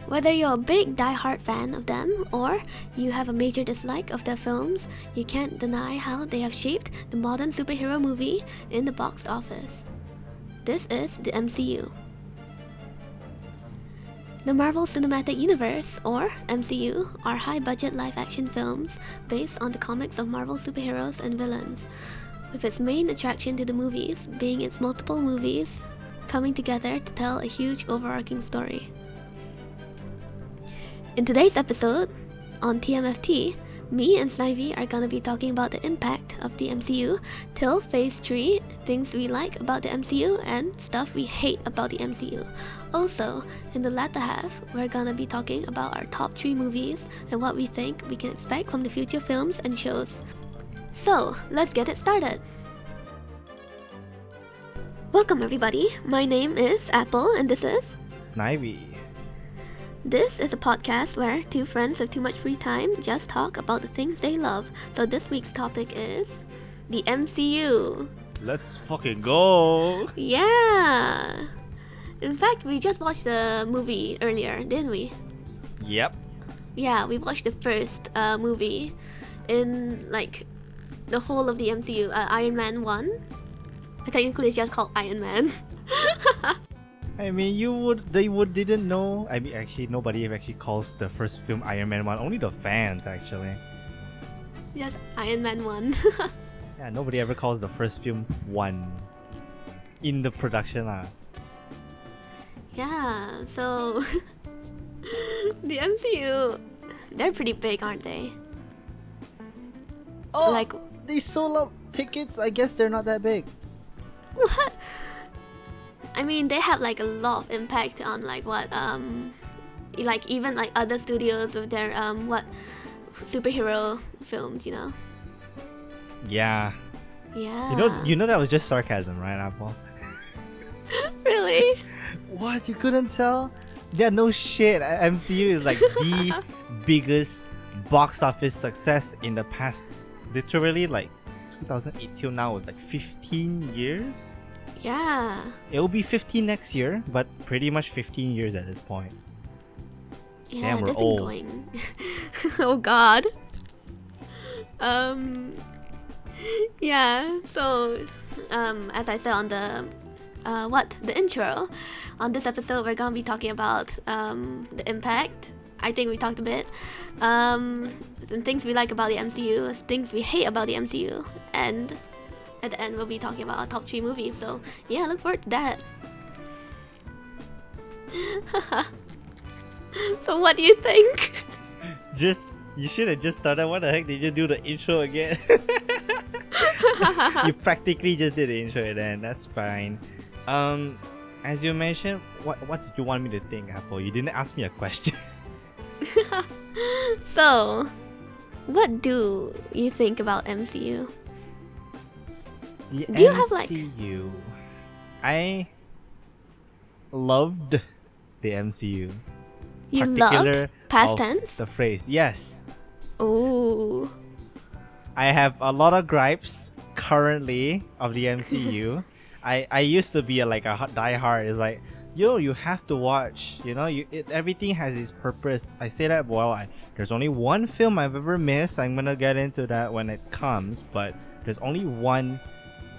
Whether you're a big die-hard fan of them or you have a major dislike of their films, you can't deny how they have shaped the modern superhero movie in the box office. This is the MCU. The Marvel Cinematic Universe, or MCU, are high-budget live-action films based on the comics of Marvel superheroes and villains, with its main attraction to the movies being its multiple movies coming together to tell a huge overarching story. In today's episode, on TMFT, me and Snivy are gonna be talking about the impact of the MCU till Phase 3, things we like about the MCU, and stuff we hate about the MCU. Also, in the latter half, we're gonna be talking about our top 3 movies and what we think we can expect from the future films and shows. So, let's get it started! Welcome everybody, my name is Apple and this is Snivy. This is a podcast where two friends with too much free time just talk about the things they love. So this week's topic is the MCU. Let's fucking go! Yeah! In fact, we just watched the movie earlier, didn't we? Yep. Yeah, we watched the first movie in like the whole of the MCU, Iron Man 1. Technically it's just called Iron Man. I mean, they didn't know. I mean, actually, nobody actually calls the first film Iron Man 1. Only the fans, actually. Yes, Iron Man 1. Yeah, nobody ever calls the first film 1 in the production. Yeah, so the MCU, they're pretty big, aren't they? Oh, like, they sold out tickets. I guess they're not that big. what? I mean, they have like a lot of impact on like what like even like other studios with their what superhero films, you know. Yeah. Yeah. You know that was just sarcasm, right, Apple? Really? What? You couldn't tell? Yeah, no shit. MCU is like the biggest box office success in the past, literally like 2008 till now was like 15 years. Yeah. It will be 15 next year, but pretty much 15 years at this point. Yeah, damn, we're they've been old. going. Oh God. Yeah. So, as I said on the the intro, on this episode we're gonna be talking about the impact. I think we talked a bit. Some things we like about the MCU, things we hate about the MCU, and at the end we'll be talking about our top 3 movies. So yeah, look forward to that. So what do you think? You should have just started. What the heck did you do the intro again? You practically just did the intro then. That's fine. As you mentioned, what did you want me to think, Apple? You didn't ask me a question. So, what do you think about MCU? The Do you have, like- MCU. I loved the MCU. You Particular loved past of tense? The phrase, yes. Ooh. I have a lot of gripes currently of the MCU. I used to be like a diehard. It's like, you have to watch. You know, everything has its purpose. I say that, well, there's only one film I've ever missed. I'm gonna get into that when it comes, but there's only one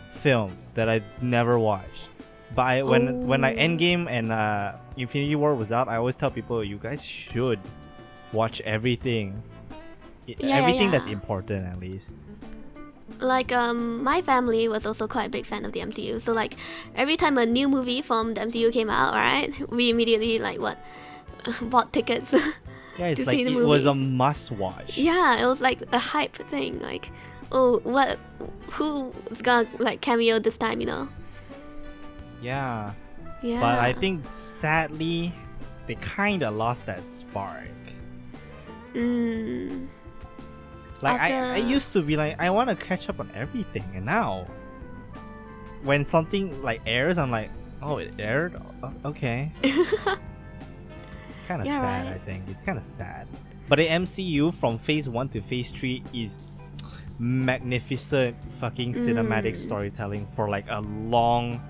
film that I've never watched. But when like Endgame and Infinity War was out, I always tell people, you guys should watch everything. Everything that's important, at least. Like, my family was also quite a big fan of the MCU. So like, every time a new movie from the MCU came out, alright, we immediately like bought tickets. Yeah, it's to like see the it movie. was a must watch. Yeah, it was like a hype thing. Like, oh, who's gonna like cameo this time, you know? Yeah. Yeah. But I think sadly, they kind of lost that spark. Like I used to be like, I want to catch up on everything, and now when something like airs, I'm like, oh, it aired? Okay. Kind of Yeah, sad, right. I think. It's kind of sad. But the MCU from phase 1 to phase 3 is magnificent fucking cinematic storytelling for like a long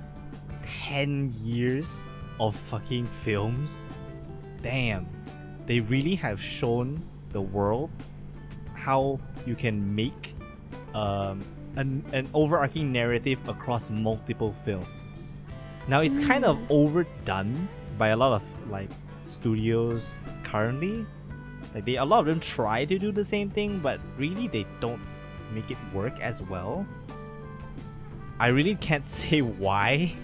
10 years of fucking films. damn, they really have shown the world how you can make an overarching narrative across multiple films. Now it's kind of overdone by a lot of like studios currently. Like a lot of them try to do the same thing, but really they don't make it work as well. I really can't say why,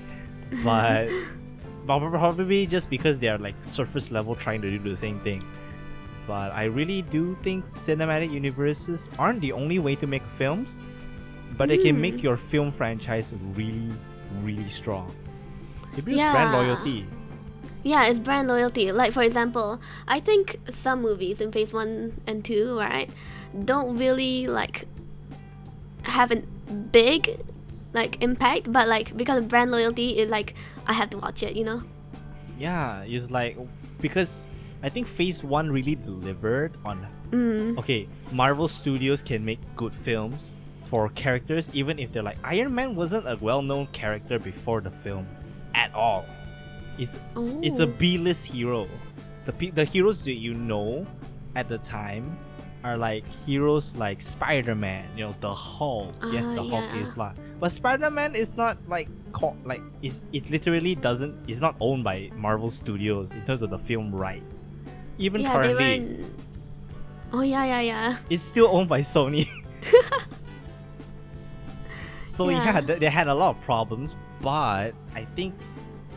but probably just because they are like surface level trying to do the same thing. But I really do think cinematic universes aren't the only way to make films, but they can make your film franchise really, really strong. It builds brand loyalty. Yeah, it's brand loyalty. Like, for example, I think some movies in phase 1 and 2, right, don't really like have a big like impact, but like because of brand loyalty, it's like I have to watch it, you know? Yeah, it's like because I think phase 1 really delivered on okay, Marvel Studios can make good films for characters even if they're like Iron Man wasn't a well-known character before the film at all. It's a B-list hero. The heroes that you know at the time are like heroes like Spiderman, you know, the Hulk. Yes, the Hulk is like, but Spiderman is not like it literally doesn't. It's not owned by Marvel Studios in terms of the film rights. Even currently, it's still owned by Sony. So they had a lot of problems, but I think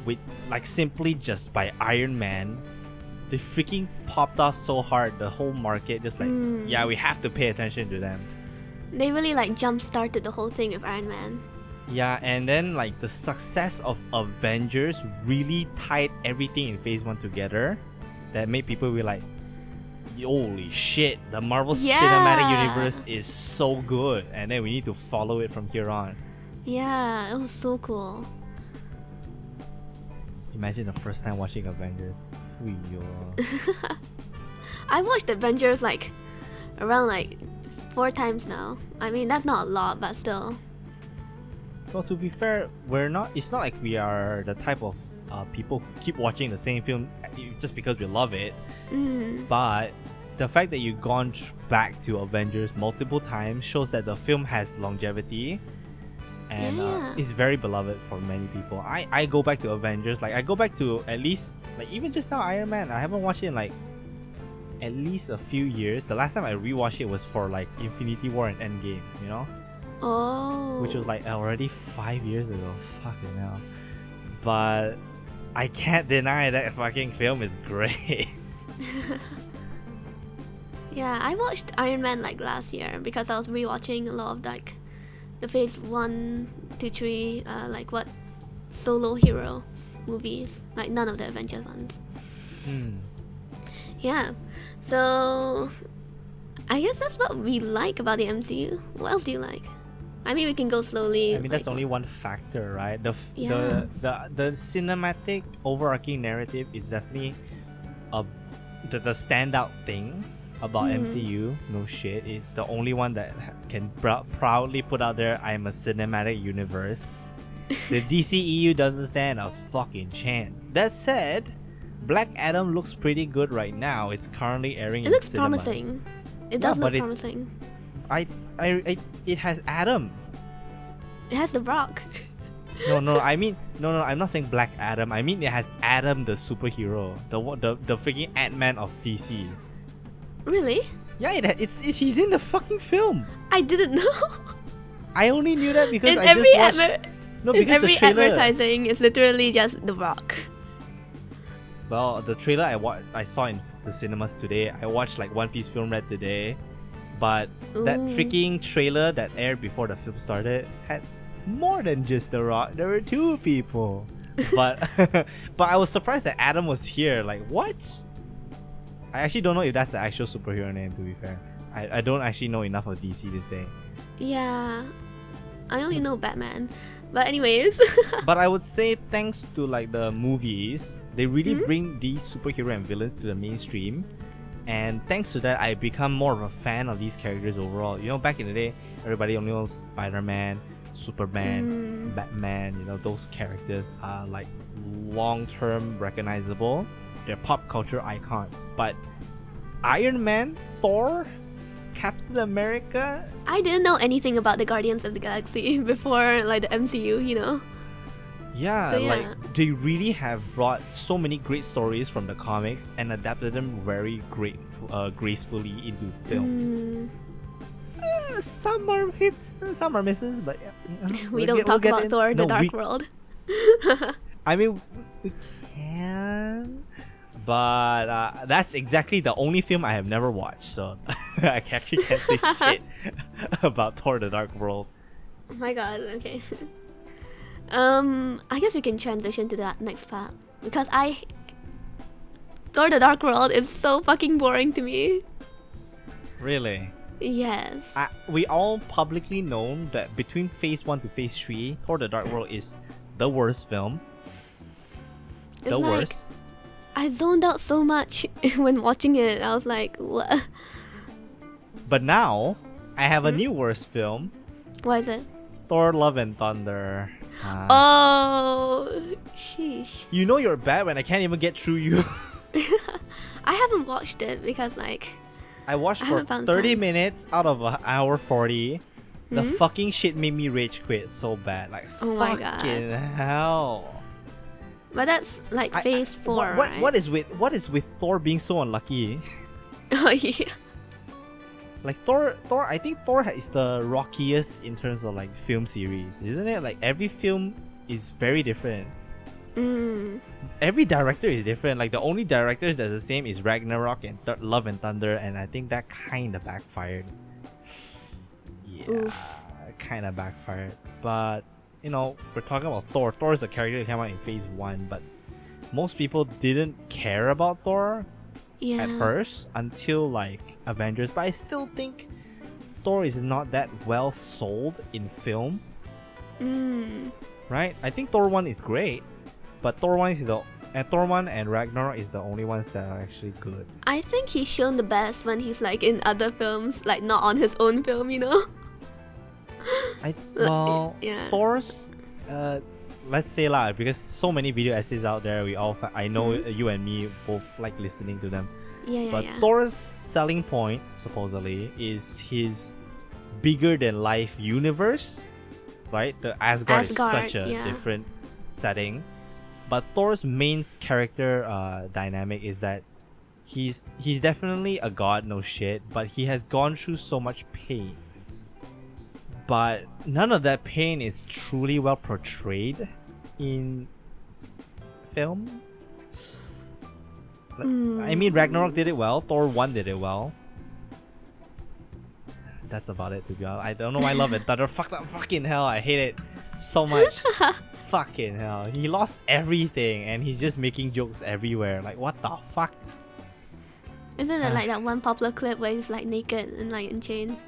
with like simply just by Iron Man, they freaking popped off so hard. The whole market just like, yeah, we have to pay attention to them. They really like jump started the whole thing with Iron Man. Yeah, and then like the success of Avengers really tied everything in phase 1 together. That made people be like, holy shit, the Marvel Cinematic Universe is so good, and then we need to follow it from here on. Yeah, it was so cool. Imagine the first time watching Avengers. I watched Avengers like around like 4 times now. I mean, that's not a lot, but still. Well, to be fair, it's not like we are the type of people who keep watching the same film just because we love it. But the fact that you've gone back to Avengers multiple times shows that the film has longevity and is very beloved for many people. I go back to Avengers, like I go back to at least like even just now Iron Man. I haven't watched it in like at least a few years. The last time I rewatched it was for like Infinity War and Endgame, you know? Oh. Which was like already 5 years ago. Fucking hell. But I can't deny that fucking film is great. Yeah, I watched Iron Man like last year because I was rewatching a lot of like the phase 1 to 3 like what solo hero movies, like none of the Avengers ones. Yeah, so I guess that's what we like about the MCU. What else do you like? I mean, we can go slowly. I mean, that's only one factor, right? The cinematic overarching narrative is definitely the standout thing about MCU. No shit, it's the only one that can proudly put out there, I'm a cinematic universe. The DCEU doesn't stand a fucking chance. That said, Black Adam looks pretty good right now. It's currently airing in cinemas. It looks promising. It does look promising. It has Adam. It has The Rock. No. I'm not saying Black Adam. I mean it has Adam, the superhero, the freaking Ant-Man of DC. Really? Yeah, he's in the fucking film. I didn't know. I only knew that because in I every just watched. Because every the trailer. advertising is literally just The Rock. Well, the trailer I saw in the cinemas today. I watched like One Piece Film Red today, but that freaking trailer that aired before the film started had more than just The Rock. There were 2 people, but I was surprised that Adam was here. Like what? I actually don't know if that's the actual superhero name. To be fair, I don't actually know enough of DC to say. Yeah, I only know Batman. But anyways. But I would say thanks to like the movies, they really bring these superhero and villains to the mainstream. And thanks to that, I become more of a fan of these characters overall. You know, back in the day, everybody only knows Spider-Man, Superman, Batman. You know, those characters are like long-term recognizable. they're pop culture icons. But Iron Man, Thor, Captain America. I didn't know anything about the Guardians of the Galaxy before like the MCU, you know. Yeah, So, yeah. like they really have brought so many great stories from the comics and adapted them very gracefully into film. Some are hits, some are misses, but yeah, We don't talk about Thor: The Dark World. I mean, we can, but that's exactly the only film I have never watched, so I actually can't say shit about Thor: The Dark World. Oh my god, okay. I guess we can transition to that next part because Thor: The Dark World is so fucking boring to me. Really? Yes. We all publicly known that between Phase 1 to Phase 3, Thor: The Dark World is the worst film. It's the like, worst. I zoned out so much when watching it. I was like, what? But now, I have a new worst film. What is it? Thor: Love and Thunder. Oh, sheesh. You know you're bad when I can't even get through you. I haven't watched it because like I watched for haven't found 30 time. minutes out of an hour 40. The Mhm. fucking shit made me rage quit so bad. Like, Oh my god. fucking hell. But that's like Phase 4, right? What is with Thor being so unlucky? Oh yeah. Like Thor, I think Thor is the rockiest in terms of like film series, isn't it? Like every film is very different. Every director is different. Like the only directors that's the same is Ragnarok and Love and Thunder, and I think that kind of backfired. Yeah, kind of backfired. But you know, we're talking about Thor. Thor is a character that came out in Phase 1, but most people didn't care about Thor Yeah. at first until like Avengers. But I still think Thor is not that well sold in film, right? I think Thor 1 is great, but Thor 1 and Ragnarok is the only ones that are actually good. I think he's shown the best when he's like in other films, like not on his own film, you know? Well, yeah. Thor's, let's say lah, because so many video essays out there, I know you and me both like listening to them. Yeah, But yeah. Thor's selling point, supposedly, is his bigger than life universe, right? The Asgard is such a different setting. But Thor's main character dynamic is that he's definitely a god, no shit, but he has gone through so much pain. But none of that pain is truly well portrayed in film. I mean, Ragnarok did it well. Thor 1 did it well. That's about it, to be honest. I don't know why Love and Thunder. Fucking hell, I hate it so much. Fucking hell. He lost everything and he's just making jokes everywhere. Like, what the fuck? Isn't it like that one popular clip where he's like naked and like in chains?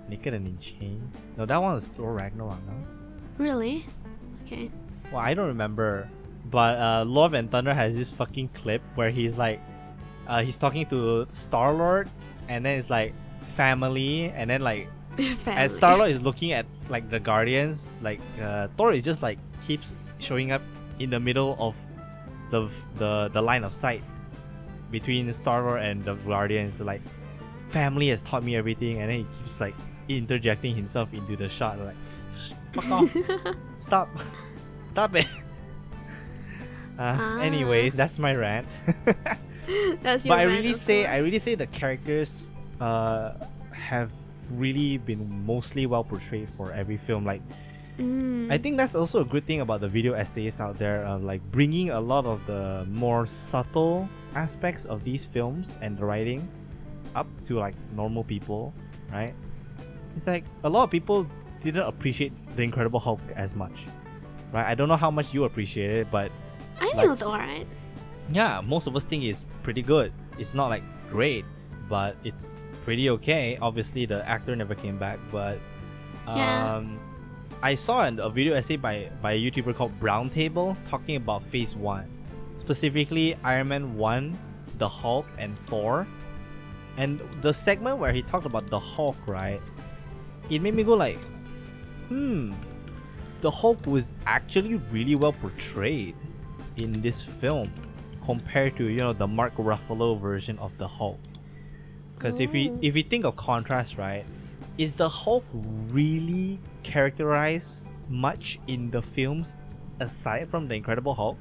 Naked and in chains? No, that one was Thor Ragnarok, no? Really? Okay. Well, I don't remember. But Love and Thunder has this fucking clip where he's like, he's talking to Star-Lord, and then it's like family, and then like, as Star-Lord is looking at like the Guardians, like Thor is just like keeps showing up in the middle of the line of sight between Star-Lord and the Guardians. Like, family has taught me everything, and then he keeps like interjecting himself into the shot. Like, fuck off, stop it. Anyways, that's my rant. That's your but rant I really say the characters have really been mostly well portrayed for every film. Like, I think that's also a good thing about the video essays out there, like bringing a lot of the more subtle aspects of these films and the writing up to like normal people, right? It's like a lot of people didn't appreciate the Incredible Hulk as much, right? I don't know how much you appreciate it, but I think it was alright. yeah, most of us think it's pretty good. It's not like great, but it's pretty okay. Obviously, the actor never came back, but I saw a video essay by a YouTuber called Brown Table talking about Phase 1, specifically Iron Man 1, the Hulk, and Thor. And the segment where he talked about the Hulk, right? It made me go like, the Hulk was actually really well portrayed in this film. compared to the Mark Ruffalo version of the Hulk. Because if we think of contrast, right, is the Hulk really characterized much in the films aside from the Incredible Hulk?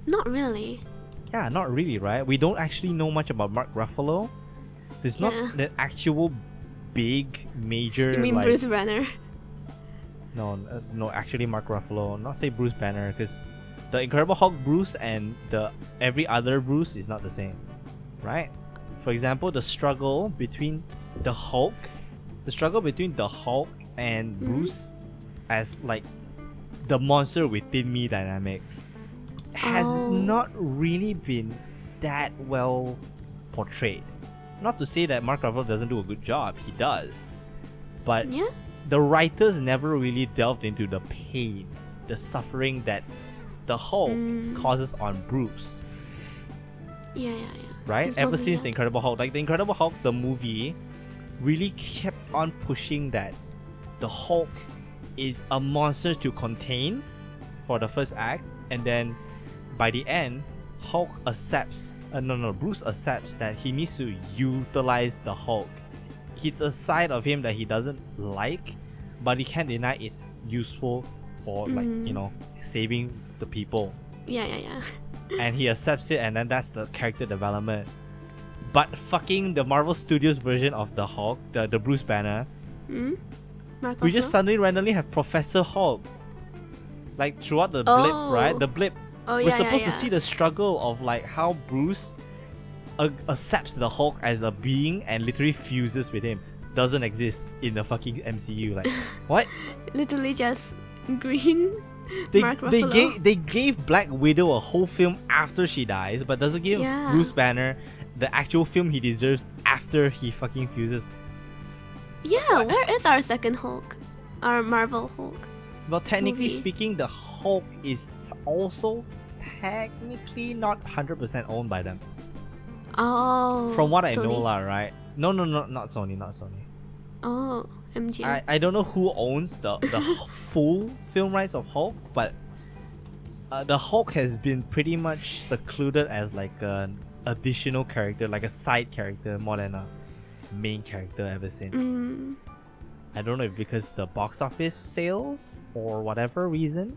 Not really. Yeah, not really, right? We don't actually know much about Mark Ruffalo. There's not the actual big major. You mean like, Bruce Banner? No, actually Mark Ruffalo. Not say Bruce Banner, because the Incredible Hulk Bruce and the every other Bruce is not the same, right? For example, the struggle between the Hulk and Bruce as like the monster within me dynamic has not really been that well portrayed. Not to say that Mark Ruffalo doesn't do a good job, he does, but the writers never really delved into the pain, the suffering that the Hulk causes on Bruce. Yeah. Right? Ever since the Incredible Hulk, like the Incredible Hulk, the movie really kept on pushing that the Hulk is a monster to contain for the first act, and then by the end, Bruce accepts that he needs to utilize the Hulk. It's a side of him that he doesn't like, but he can't deny it's useful for saving the people. Yeah. And he accepts it, and then that's the character development. But fucking the Marvel Studios version of the Hulk, the Bruce Banner, we just suddenly randomly have Professor Hulk. Like throughout the blip, right? The blip. We're supposed to see the struggle of like how Bruce accepts the Hulk as a being and literally fuses with him. Doesn't exist in the fucking MCU. Like, what? Literally just green. Mark Ruffalo. They gave Black Widow a whole film after she dies, but doesn't give Bruce Banner the actual film he deserves after he fucking fuses. Yeah, where is our second Hulk? Our Marvel Hulk? Well, technically speaking, the Hulk is also technically not 100% owned by them. Oh. From what I know lah, right? No, not Sony. Oh, MGM. I don't know who owns the full film rights of Hulk, but the Hulk has been pretty much secluded as like an additional character, like a side character more than a main character ever since. I don't know if because the box office sales or whatever reason.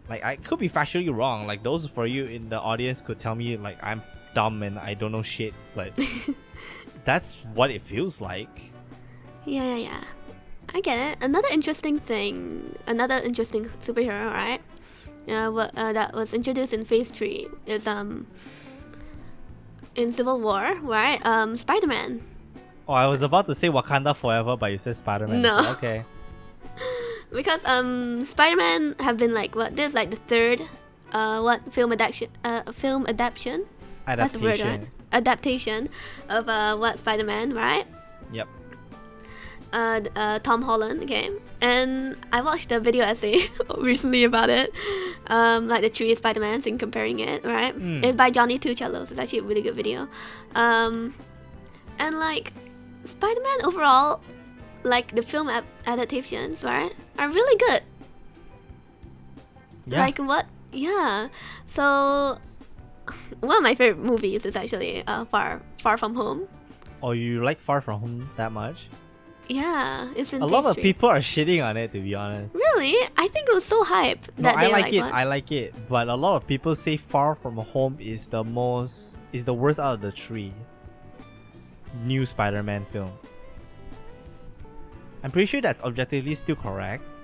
Like, I could be factually wrong. Like, those for you in the audience could tell me like I'm dumb and I don't know shit, but that's what it feels like. Yeah. I get it. Another interesting superhero, right? That was introduced in Phase 3 is in Civil War, right? Spiderman. Oh, I was about to say Wakanda Forever, but you said Spiderman. No. So, okay. Because Spider-Man have been like this is like the third film adaptation. That's the word, right? Adaptation of Spider-Man, right? Yep. Tom Holland game, and I watched a video essay recently about it, like the three Spider-Mans and comparing it, right? It's by Johnny Two Cellos. It's actually a really good video, and like Spider-Man overall, like the film adaptations, right, are really good. Yeah. Like what? Yeah. So one of my favorite movies is actually Far From Home. Oh, you like Far From Home that much? Yeah, it's been a lot of people are shitting on it, to be honest. Really? I think it was so hype. No, I like it, but a lot of people say Far From Home is the worst out of the three new Spider-Man films. I'm pretty sure that's objectively still correct,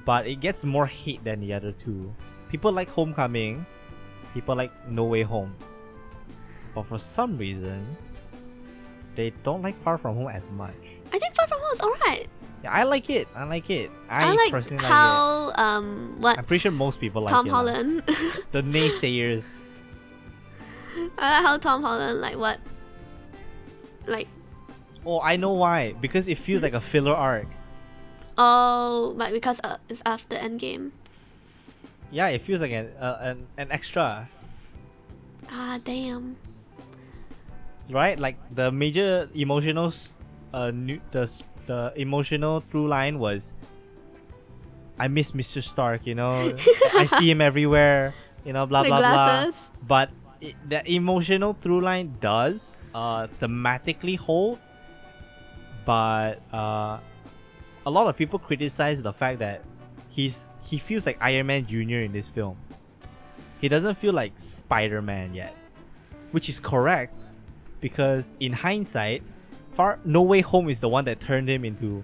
but it gets more hate than the other two. People like Homecoming, people like No Way Home, but for some reason they don't like Far From Home as much. I think Far From Home is alright. Yeah, I like it. I like personally how like it. I'm pretty sure most people like Tom it. Holland. The naysayers. I like how Tom Holland Oh, I know why. Because it feels like a filler arc. Oh, but because it's after Endgame. Yeah, it feels like an extra. Ah, damn. Right, like the major emotional, the emotional through line was, I miss Mr. Stark. I see him everywhere. you know, blah The blah glasses. blah. But the emotional through line does thematically hold, but a lot of people criticize the fact that he feels like Iron Man Jr. in this film. He doesn't feel like Spider-Man yet, which is correct, because in hindsight, No Way Home is the one that turned him into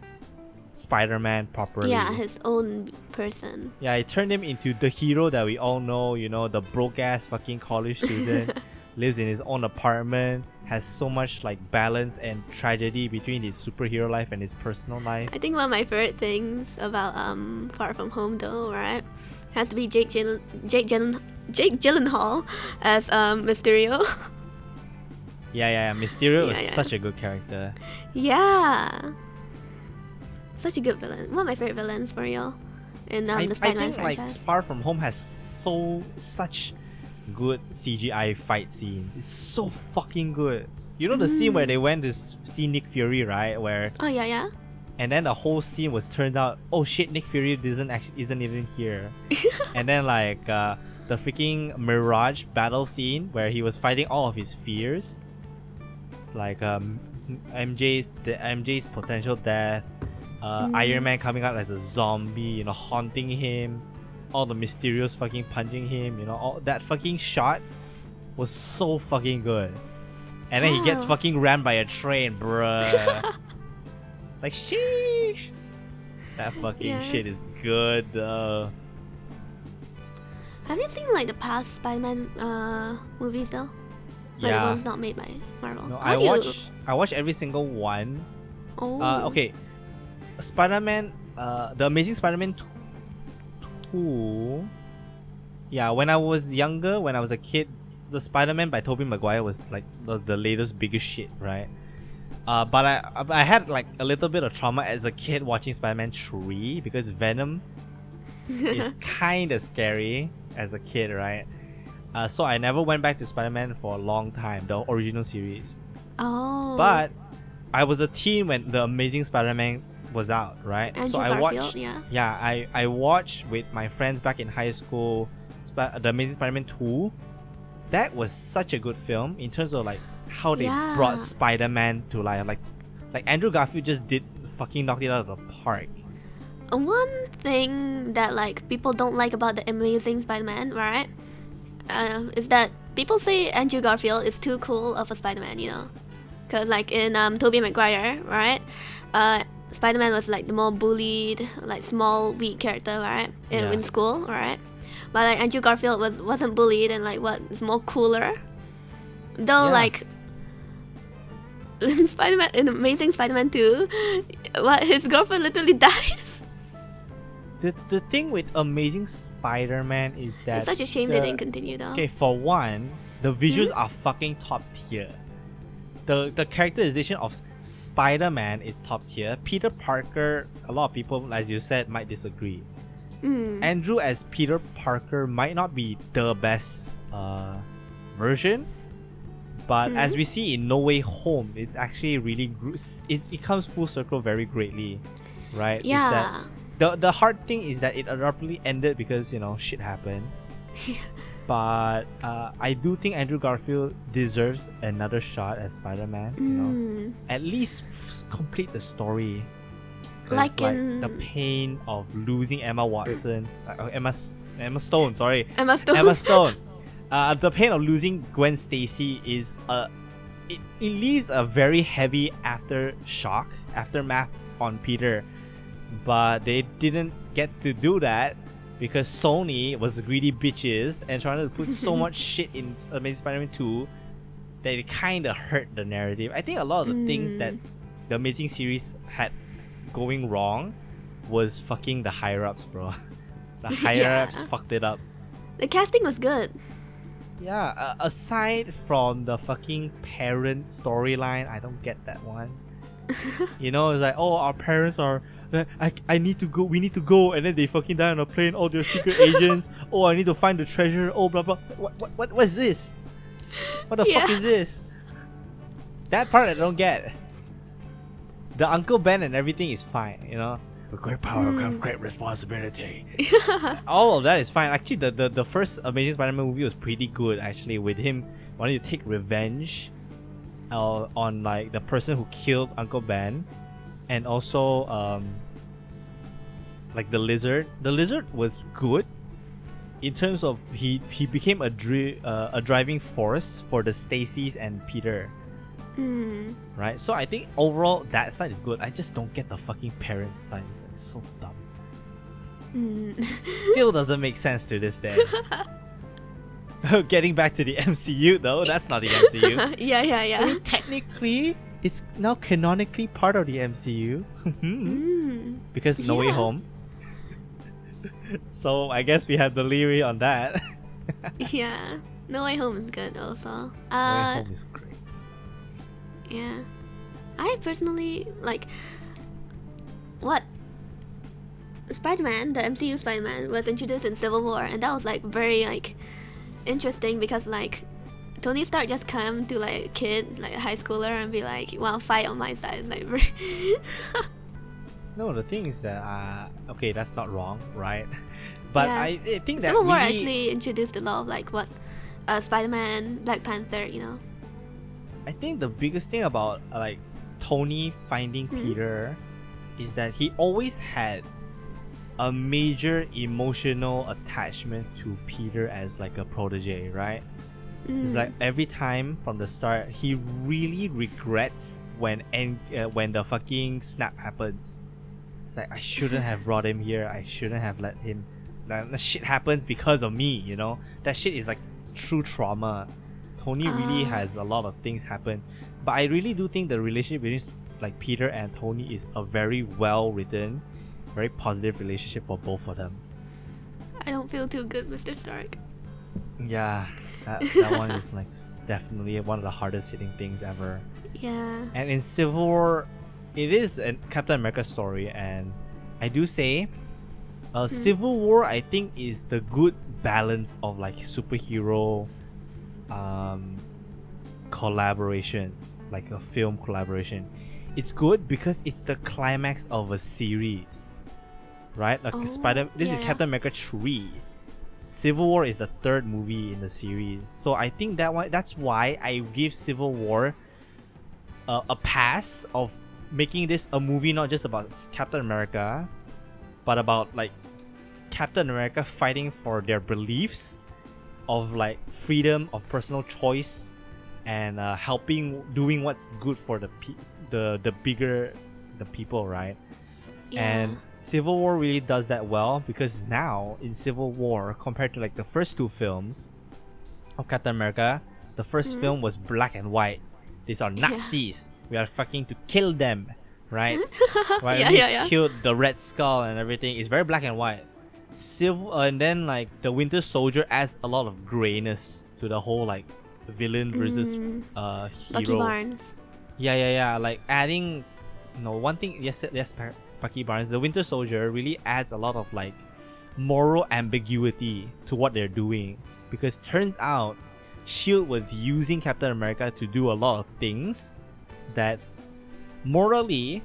Spider-Man properly. Yeah, his own person. Yeah, it turned him into the hero that we all know, you know, the broke-ass fucking college student, lives in his own apartment, has so much like balance and tragedy between his superhero life and his personal life. I think one of my favorite things about Far From Home though, right, has to be Jake Gyllenhaal as Mysterio. Yeah. Mysterio is Yeah. such a good character. Yeah. Such a good villain. One of my favorite villains for real in the I Spider-Man think like franchise. Far From Home has such good CGI fight scenes. It's so fucking good. You know the scene where they went to see Nick Fury, right? Where Oh yeah. and then the whole scene was turned out, oh shit, Nick Fury isn't even here. And then like the freaking Mirage battle scene where he was fighting all of his fears. It's like MJ's potential death, Iron Man coming out as a zombie, you know, haunting him, all the Mysterios fucking punching him, you know, all that fucking shot was so fucking good. And then he gets Wow. fucking ran by a train, bruh. Like, sheesh. That fucking Yeah. shit is good though. Have you seen like the past Spider-Man movies though? Like the Yeah. ones not made by Marvel. No, How I do you- watch every single one. Oh. Okay. Spider-Man, the Amazing Spider-Man 2. Yeah, when I was younger, when I was a kid, the Spider-Man by Tobey Maguire was like the latest biggest shit, right? But I had like a little bit of trauma as a kid watching Spider-Man 3 because Venom is kind of scary as a kid, right? So I never went back to Spider-Man for a long time, the original series. Oh. But I was a teen when the Amazing Spider-Man was out, right? Andrew So I Garfield, watched. yeah. I watched with my friends back in high school, the Amazing Spider-Man 2. That was such a good film in terms of like how they Yeah. brought Spider-Man to life. Like Andrew Garfield just fucking knocked it out of the park. One thing that like people don't like about the Amazing Spider-Man, right, is that people say Andrew Garfield is too cool of a Spider-Man, you know, because like in Tobey Maguire, right, Spider-Man was like the more bullied, like small, weak character, right, Yeah. in school, right, but like Andrew Garfield wasn't bullied and like is more cooler, though Yeah. like. In Spider-Man, in Amazing Spider-Man 2, his girlfriend literally dies. The thing with Amazing Spider-Man is that It's such a shame they didn't continue though. okay, for one, the visuals are fucking top tier. The characterization of Spider-Man is top tier. Peter Parker, a lot of people, as you said, might disagree. Andrew as Peter Parker might not be the best version, but as we see in No Way Home, it's actually really it comes full circle very greatly, right? Is Yeah. that the hard thing is that it abruptly ended because, you know, shit happened. But I do think Andrew Garfield deserves another shot as Spider-Man. You know, at least complete the story. 'Cause, Like like in- the pain of losing Emma Watson, Emma Stone. Sorry, Emma Stone. Emma Stone. The pain of losing Gwen Stacy is it leaves a very heavy aftermath on Peter, but they didn't get to do that because Sony was greedy bitches and trying to put so much shit in Amazing Spider-Man 2 that it kind of hurt the narrative. I think a lot of the things that the Amazing series had going wrong was fucking the higher ups, bro. The higher ups fucked it up. The casting was good. Yeah, aside from the fucking parent storyline, I don't get that one. You know, it's like, oh, our parents are. I need to go. We need to go, and then they fucking die on a plane. Oh, they're secret agents. Oh, I need to find the treasure. Oh, blah blah. What is this? What the fuck is this? That part I don't get. The Uncle Ben and everything is fine, you know, With great power comes great responsibility. All of that is fine. Actually, the first Amazing Spider-Man movie was pretty good. Actually, with him wanting to take revenge on like the person who killed Uncle Ben, and also like the Lizard. The Lizard was good in terms of he became a driving force for the Stacys and Peter. Right, so I think overall that side is good. I just don't get the fucking parents side. It's so dumb. Still doesn't make sense to this day. Getting back to the MCU though, that's not the MCU. Yeah. I mean, technically, it's now canonically part of the MCU because No Way Home. So I guess we have the leeway on that. Yeah, No Way Home is good also. No Way Home is great. Yeah, I personally like what Spider-Man, the MCU Spider-Man, was introduced in Civil War, and that was like very like interesting because like Tony Stark just come to like a kid, like a high schooler, and be like, "You want to fight on my side?" It's like very No, the thing is that okay, that's not wrong, right? But yeah. I think that Civil War really... actually introduced a lot of like what Spider-Man, Black Panther, you know. I think the biggest thing about like Tony finding Peter is that he always had a major emotional attachment to Peter as like a protege, right? It's like every time from the start he really regrets when the fucking snap happens. It's like, I shouldn't have brought him here. I shouldn't have let him. That shit happens because of me, you know? That shit is like true trauma. Tony really has a lot of things happen. But I really do think the relationship between like Peter and Tony is a very well written, very positive relationship for both of them. I don't feel too good, Mr. Stark. Yeah, that one is like definitely one of the hardest hitting things ever. Yeah. And in Civil War, it is a Captain America story, and I do say Civil War I think is the good balance of like superhero collaborations, like a film collaboration. It's good because it's the climax of a series, right? Like this is Captain America 3. Civil War is the third movie in the series, so I think that's why I give Civil War a pass of making this a movie not just about Captain America, but about like Captain America fighting for their beliefs of like freedom of personal choice and doing what's good for the people, right? Yeah. And Civil War really does that well, because now in Civil War, compared to like the first two films of Captain America, the first film was black and white. These are Nazis. We are fucking to kill them, right? Right? We killed the Red Skull and everything. It's very black and white. And then like the Winter Soldier adds a lot of grayness to the whole like villain versus hero. Bucky Barnes. Yeah. Like adding, one thing. Yes, Bucky Barnes. The Winter Soldier really adds a lot of like moral ambiguity to what they're doing, because turns out Shield was using Captain America to do a lot of things that morally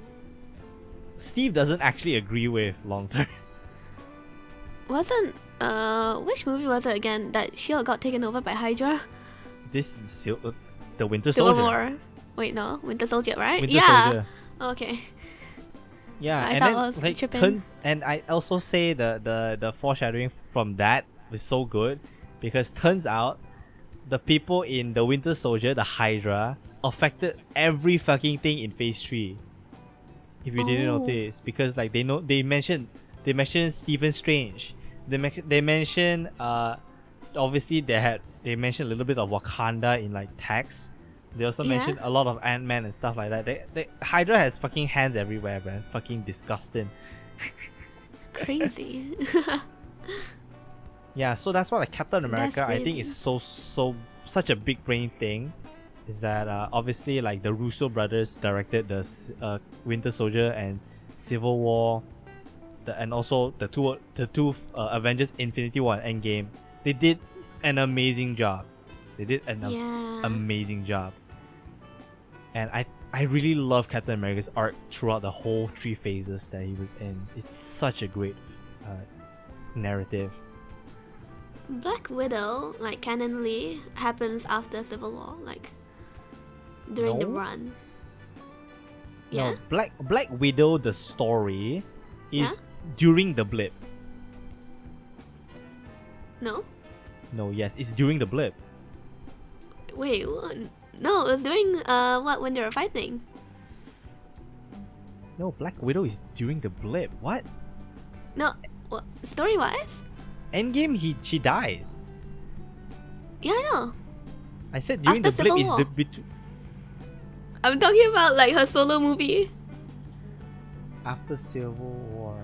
Steve doesn't actually agree with long term. Wasn't which movie was it again that Shield got taken over by Hydra? This is the Winter Civil Soldier. War. Wait, no, Winter Soldier, right? Winter Soldier. Okay. Yeah, I and thought then it was like tripping. and I also say the foreshadowing from that was so good, because turns out the people in the Winter Soldier, the Hydra, affected every fucking thing in Phase 3. If you didn't notice, because like they mentioned Stephen Strange. They mentioned obviously they mentioned a little bit of Wakanda in like text. They also mentioned a lot of Ant-Man and stuff like that. Hydra has fucking hands everywhere, man. Fucking disgusting. Crazy. Yeah, so that's what like Captain America I think crazy. is such a big brain thing. Is that obviously like the Russo brothers directed the Winter Soldier and Civil War, and also the two Avengers Infinity War and Endgame. They did an amazing job. Amazing job. And I really love Captain America's arc throughout the whole 3 phases that he was in. It's such a great narrative. Black Widow, like canonly, happens after Civil War, like during the No. run. Yeah. No, Black Widow, the story is Yeah? during the blip. No. No, yes, it's during the blip. Wait. No, it was during when they were fighting. No, Black Widow is during the blip. What? No. What, story-wise? Endgame, she dies. Yeah, I know. I said during After the blip Civil is War. the I'm talking about like her solo movie. after Civil War.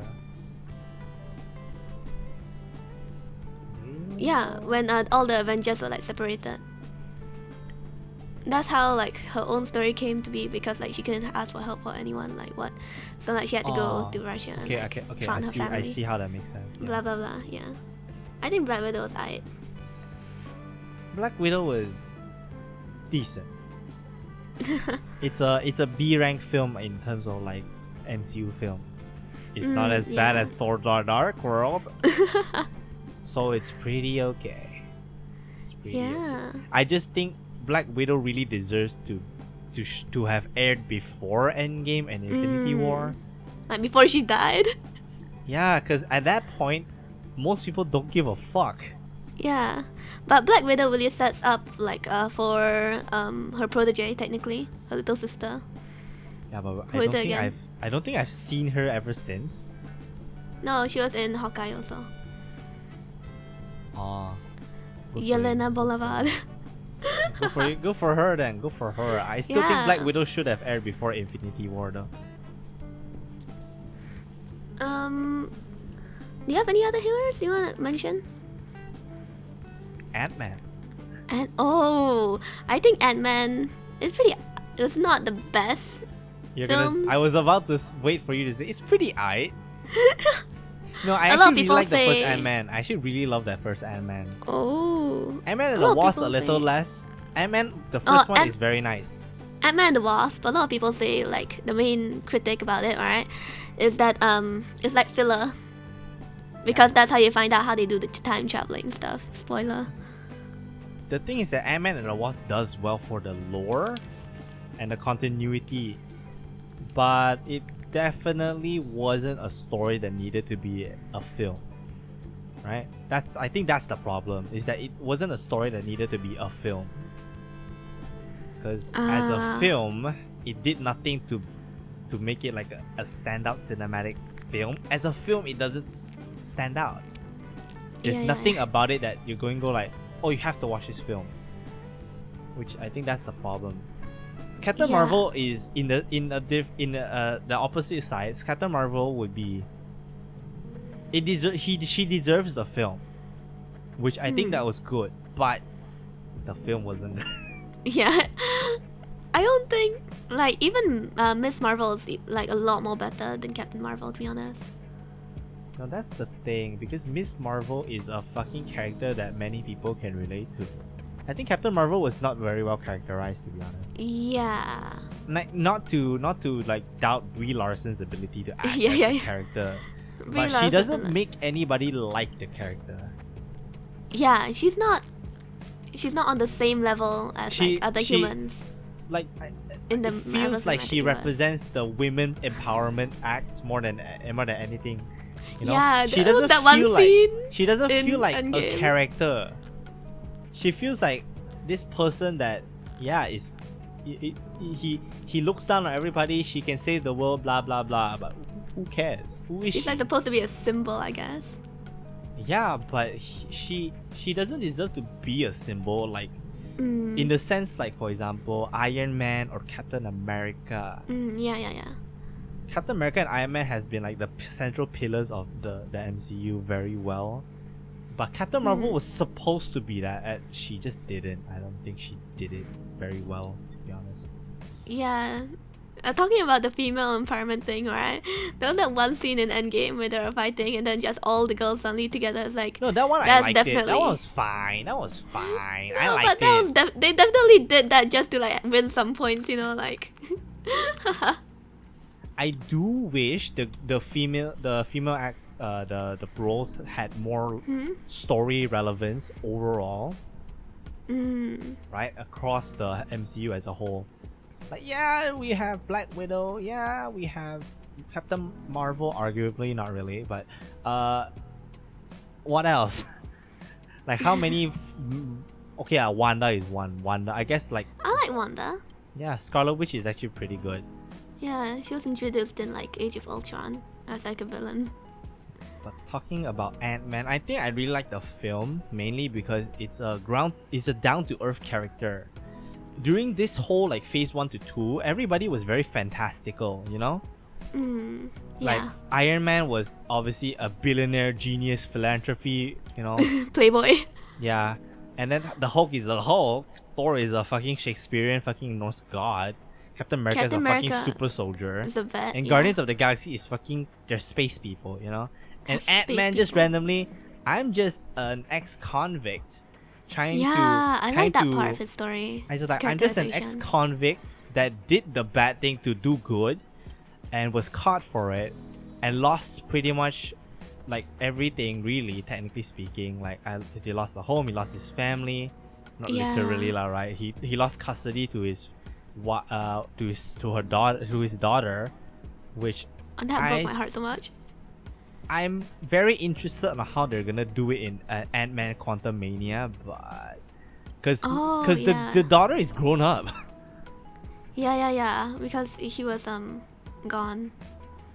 Yeah, when all the Avengers were like separated. That's how like her own story came to be, because like she couldn't ask for help for anyone, like what, so like she had to go Oh, to Russia and Okay, like, okay. found her family. I see how that makes sense. Yeah. Blah blah blah. Yeah, I think Black Widow was alright. Black Widow was decent. It's a B rank film in terms of like MCU films. It's not as bad yeah. as Thor: The Dark World, so it's pretty okay. It's pretty okay. Yeah. I just think Black Widow really deserves to have aired before Endgame and Infinity War. Like before she died. Yeah, because at that point, most people don't give a fuck. Yeah, but Black Widow really sets up like for her protege, technically her little sister. Yeah, but Who is it again? I don't think I've seen her ever since. No, she was in Hawkeye also. Oh. Yelena Boulevard. Go for it. Go for her then. Go for her. I still think Yeah. Black Widow should have aired before Infinity War though. Do you have any other healers you want to mention? Ant-Man. And I think Ant-Man is pretty. It's not the best. Films? I was about to wait for you to say it's pretty aight. No, I A lot of actually really people like the first say- Ant-Man. I actually really love that first Ant-Man. Oh, Ant-Man and A lot the of Wasp a people little say- less. Ant-Man, the first one Ant- is very nice. Ant-Man and the Wasp. A lot of people say like the main critic about it, alright, is that it's like filler. Because that's how you find out how they do the time traveling stuff. Spoiler. The thing is that Ant-Man and the Wasp does well for the lore and the continuity, but it definitely wasn't a story that needed to be a film, right? I think that's the problem, is that it wasn't a story that needed to be a film, because as a film it did nothing to make it like a standout cinematic film. As a film it doesn't stand out. There's Yeah, nothing about it that you're going to go like, oh, you have to watch this film, which I think that's the problem. Captain Yeah. Marvel is in the opposite sides. Captain Marvel would be she deserves a film, which I think that was good, but the film wasn't. Yeah. I don't think like even Miss Marvel is like a lot more better than Captain Marvel, to be honest. No, that's the thing, because Miss Marvel is a fucking character that many people can relate to. I think Captain Marvel was not very well characterized, to be honest. Yeah. Like, not to like doubt Brie Larson's ability to act Yeah, as yeah, the yeah. character, Brie but she Larson, doesn't make anybody like the character. Yeah, she's not on the same level as She- like other she- humans. Like, In the it feels Marvel like she Cinematic Universe. represents the women empowerment act more than anything. You know? Yeah, she there was doesn't that one feel like scene she doesn't in feel like a Endgame. character. She feels like this person that is he looks down on everybody. She can save the world, blah blah blah. But who cares? Who is She's she? like supposed to be a symbol, I guess. Yeah, but she doesn't deserve to be a symbol, like Mm. in the sense, like, for example, Iron Man or Captain America. Yeah. Captain America and Iron Man has been like the central pillars of the MCU very well. But Captain Marvel was supposed to be that, and she just didn't. I don't think she did it very well, to be honest. Yeah. Talking about the female empowerment thing, right? There was that one scene in Endgame where they were fighting and then just all the girls suddenly together. It's like, No, that one I That's liked it. That definitely- one was fine. That was fine. I no, liked but that it. was they definitely did that just to like win some points, you know, like. I do wish the female the roles had more story relevance overall, right, across the MCU as a whole. Like, yeah, we have Black Widow, yeah, we have Captain Marvel, arguably not really, but what else? Like, how many? Okay, Wanda is one. Wanda, I guess, like, I like Wanda. yeah, Scarlet Witch is actually pretty good. Yeah, she was introduced in like Age of Ultron as like a villain. But talking about Ant-Man, I think I really like the film mainly because it's a down to earth character. During this whole like phase 1 to 2, everybody was very fantastical, you know? Yeah. Like, Iron Man was obviously a billionaire genius philanthropy, you know? Playboy. Yeah. And then the Hulk is the Hulk. Thor is a fucking Shakespearean fucking Norse god. Captain America is a fucking super soldier. Is a vet, and Guardians of the Galaxy is fucking, they're space people, you know? And Ant-Man just randomly, I'm just an ex-convict trying to... Yeah, I like that part of his story. I'm just an ex-convict that did the bad thing to do good and was caught for it and lost pretty much like everything, really, technically speaking. Like, he lost a home, he lost his family, not literally, right? He lost custody to his daughter, which and that broke my heart so much. I'm very interested on how they're gonna do it in Ant-Man Quantumania, but because the daughter is grown up. Yeah, because he was gone.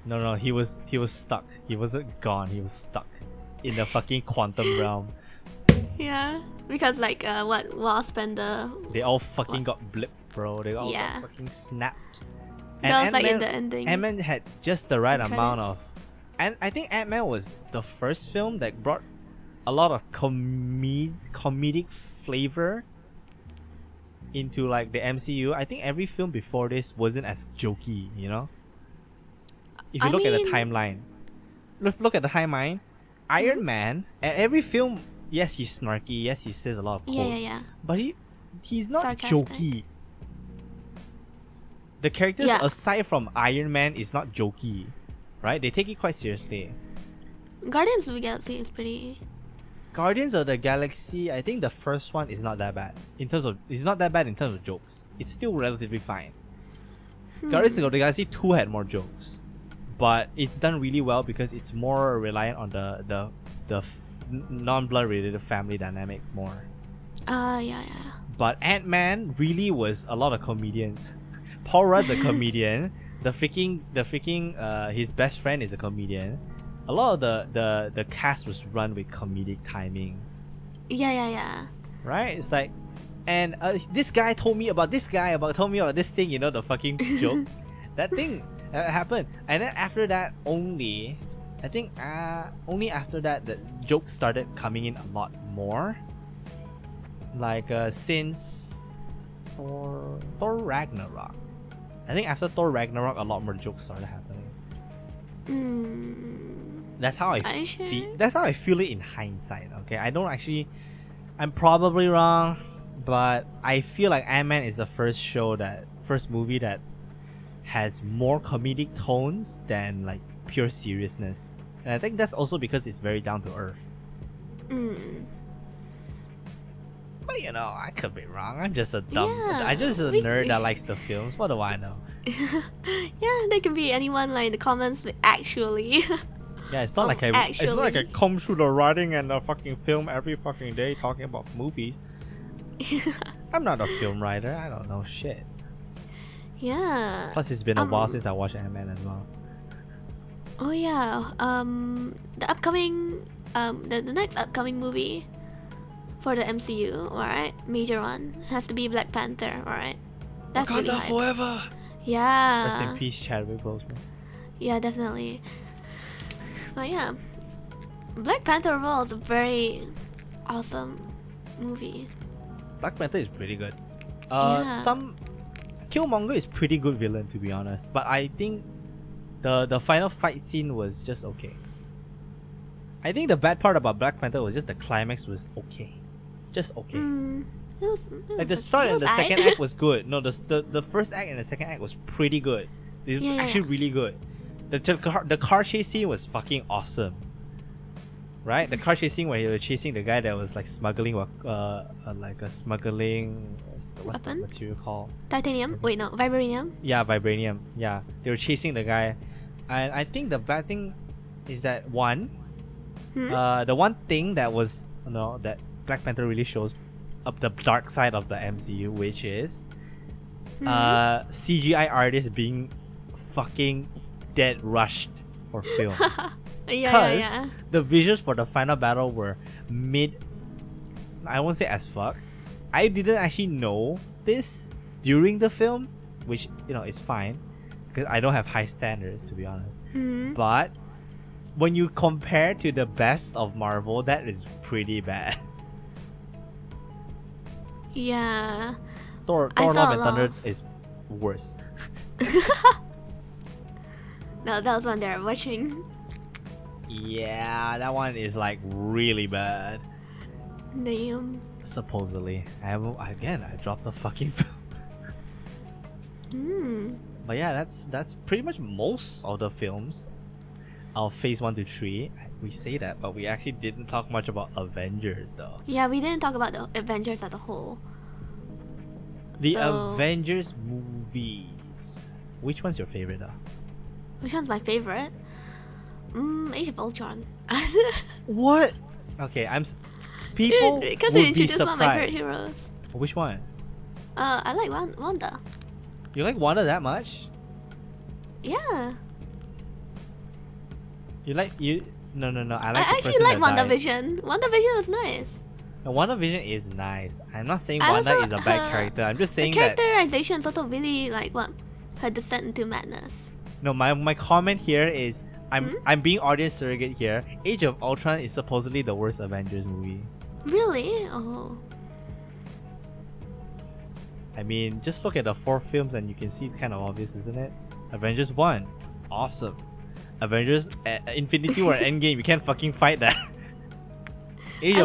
No, he was stuck. He wasn't gone. He was stuck in the fucking quantum realm. Yeah, because like Wasp and they all fucking got blipped, bro. They all got fucking snapped. And that was like in the ending. Ant-Man had just the right amount of, and I think Ant-Man was the first film that brought a lot of comedic flavor into like the MCU. I think every film before this wasn't as jokey, you know. If you look at the timeline, look at the timeline. Iron Man, every film, yes, he's snarky, yes, he says a lot of quotes, but he's not jokey. The characters aside from Iron Man is not jokey, right? They take it quite seriously. Guardians of the Galaxy is pretty. Guardians of the Galaxy, I think the first one is not that bad it's not that bad in terms of jokes. It's still relatively fine. Guardians of the Galaxy 2 had more jokes, but it's done really well because it's more reliant on the non-blood related family dynamic more. Yeah. But Ant-Man really was a lot of comedians. Paul Rudd's a comedian. The freaking his best friend is a comedian. A lot of the cast was run with comedic timing. Yeah. Right? It's like, and this guy told me about this thing, you know, the fucking joke. That thing happened. And then after that only after that the jokes started coming in a lot more. Like since Thor Ragnarok. I think after Thor Ragnarok a lot more jokes started happening. That's how I feel. That's how I feel it in hindsight. Okay, I'm probably wrong, but I feel like Ant-Man is the first movie that has more comedic tones than like pure seriousness, and I think that's also because it's very down to earth. But you know, I could be wrong. I'm just a nerd that likes the films. What do I know? Yeah, there can be anyone like in the comments, but actually. Yeah, it's not like I come through the writing and the fucking film every fucking day talking about movies. I'm not a film writer. I don't know shit. Yeah. Plus, it's been a while since I watched Ant-Man as well. Oh yeah. The upcoming, the next upcoming movie for the MCU, alright, major one, has to be Black Panther, alright. That's really hype. Forever. Yeah. Rest in peace, Chadwick Boseman. Yeah, definitely. But yeah, Black Panther overall is a very awesome movie. Black Panther is pretty good. Killmonger is pretty good villain, to be honest, but I think the final fight scene was just okay. I think the bad part about Black Panther was just the climax was okay. Just okay. Like the start and the second act was good. No, the first act and the second act was pretty good. It's actually really good. The car chase scene was fucking awesome. Right? The car chase scene where he was chasing the guy that was like smuggling like a smuggling what's the material called? Titanium? Wait, no, vibranium. Yeah, vibranium. Yeah. They were chasing the guy. And I think the bad thing is that the one thing that was that Black Panther really shows up the dark side of the MCU, which is CGI artists being fucking dead rushed for film. Because the visuals for the final battle were I won't say as fuck. I didn't actually know this during the film, which is fine because I don't have high standards, to be honest. But when you compare to the best of Marvel, that is pretty bad. Yeah. Thor Love and Thunder is worse. No, that was one they're watching. Yeah, that one is like really bad. Damn. Supposedly. I dropped the fucking film. But yeah, that's pretty much most of the films of Phase 1 to 3. We say that, but we actually didn't talk much about Avengers though. Yeah, we didn't talk about the Avengers as a whole. The Avengers movies. Which one's your favorite though? Which one's my favorite? Age of Ultron. What? Okay, people because would they introduced be one of my favorite surprised. heroes. Which one? I like Wanda. You like Wanda that much? Yeah. No. I actually like WandaVision. WandaVision was nice. No, WandaVision is nice. I'm not saying Wanda is a bad character. I'm just saying the that characterization is also really like her descent into madness. No, my comment here is I'm being audience surrogate here. Age of Ultron is supposedly the worst Avengers movie. Really? Oh. I mean, just look at the 4 films and you can see it's kind of obvious, isn't it? Avengers 1, awesome. Avengers Infinity War Endgame, you can't fucking fight that. Age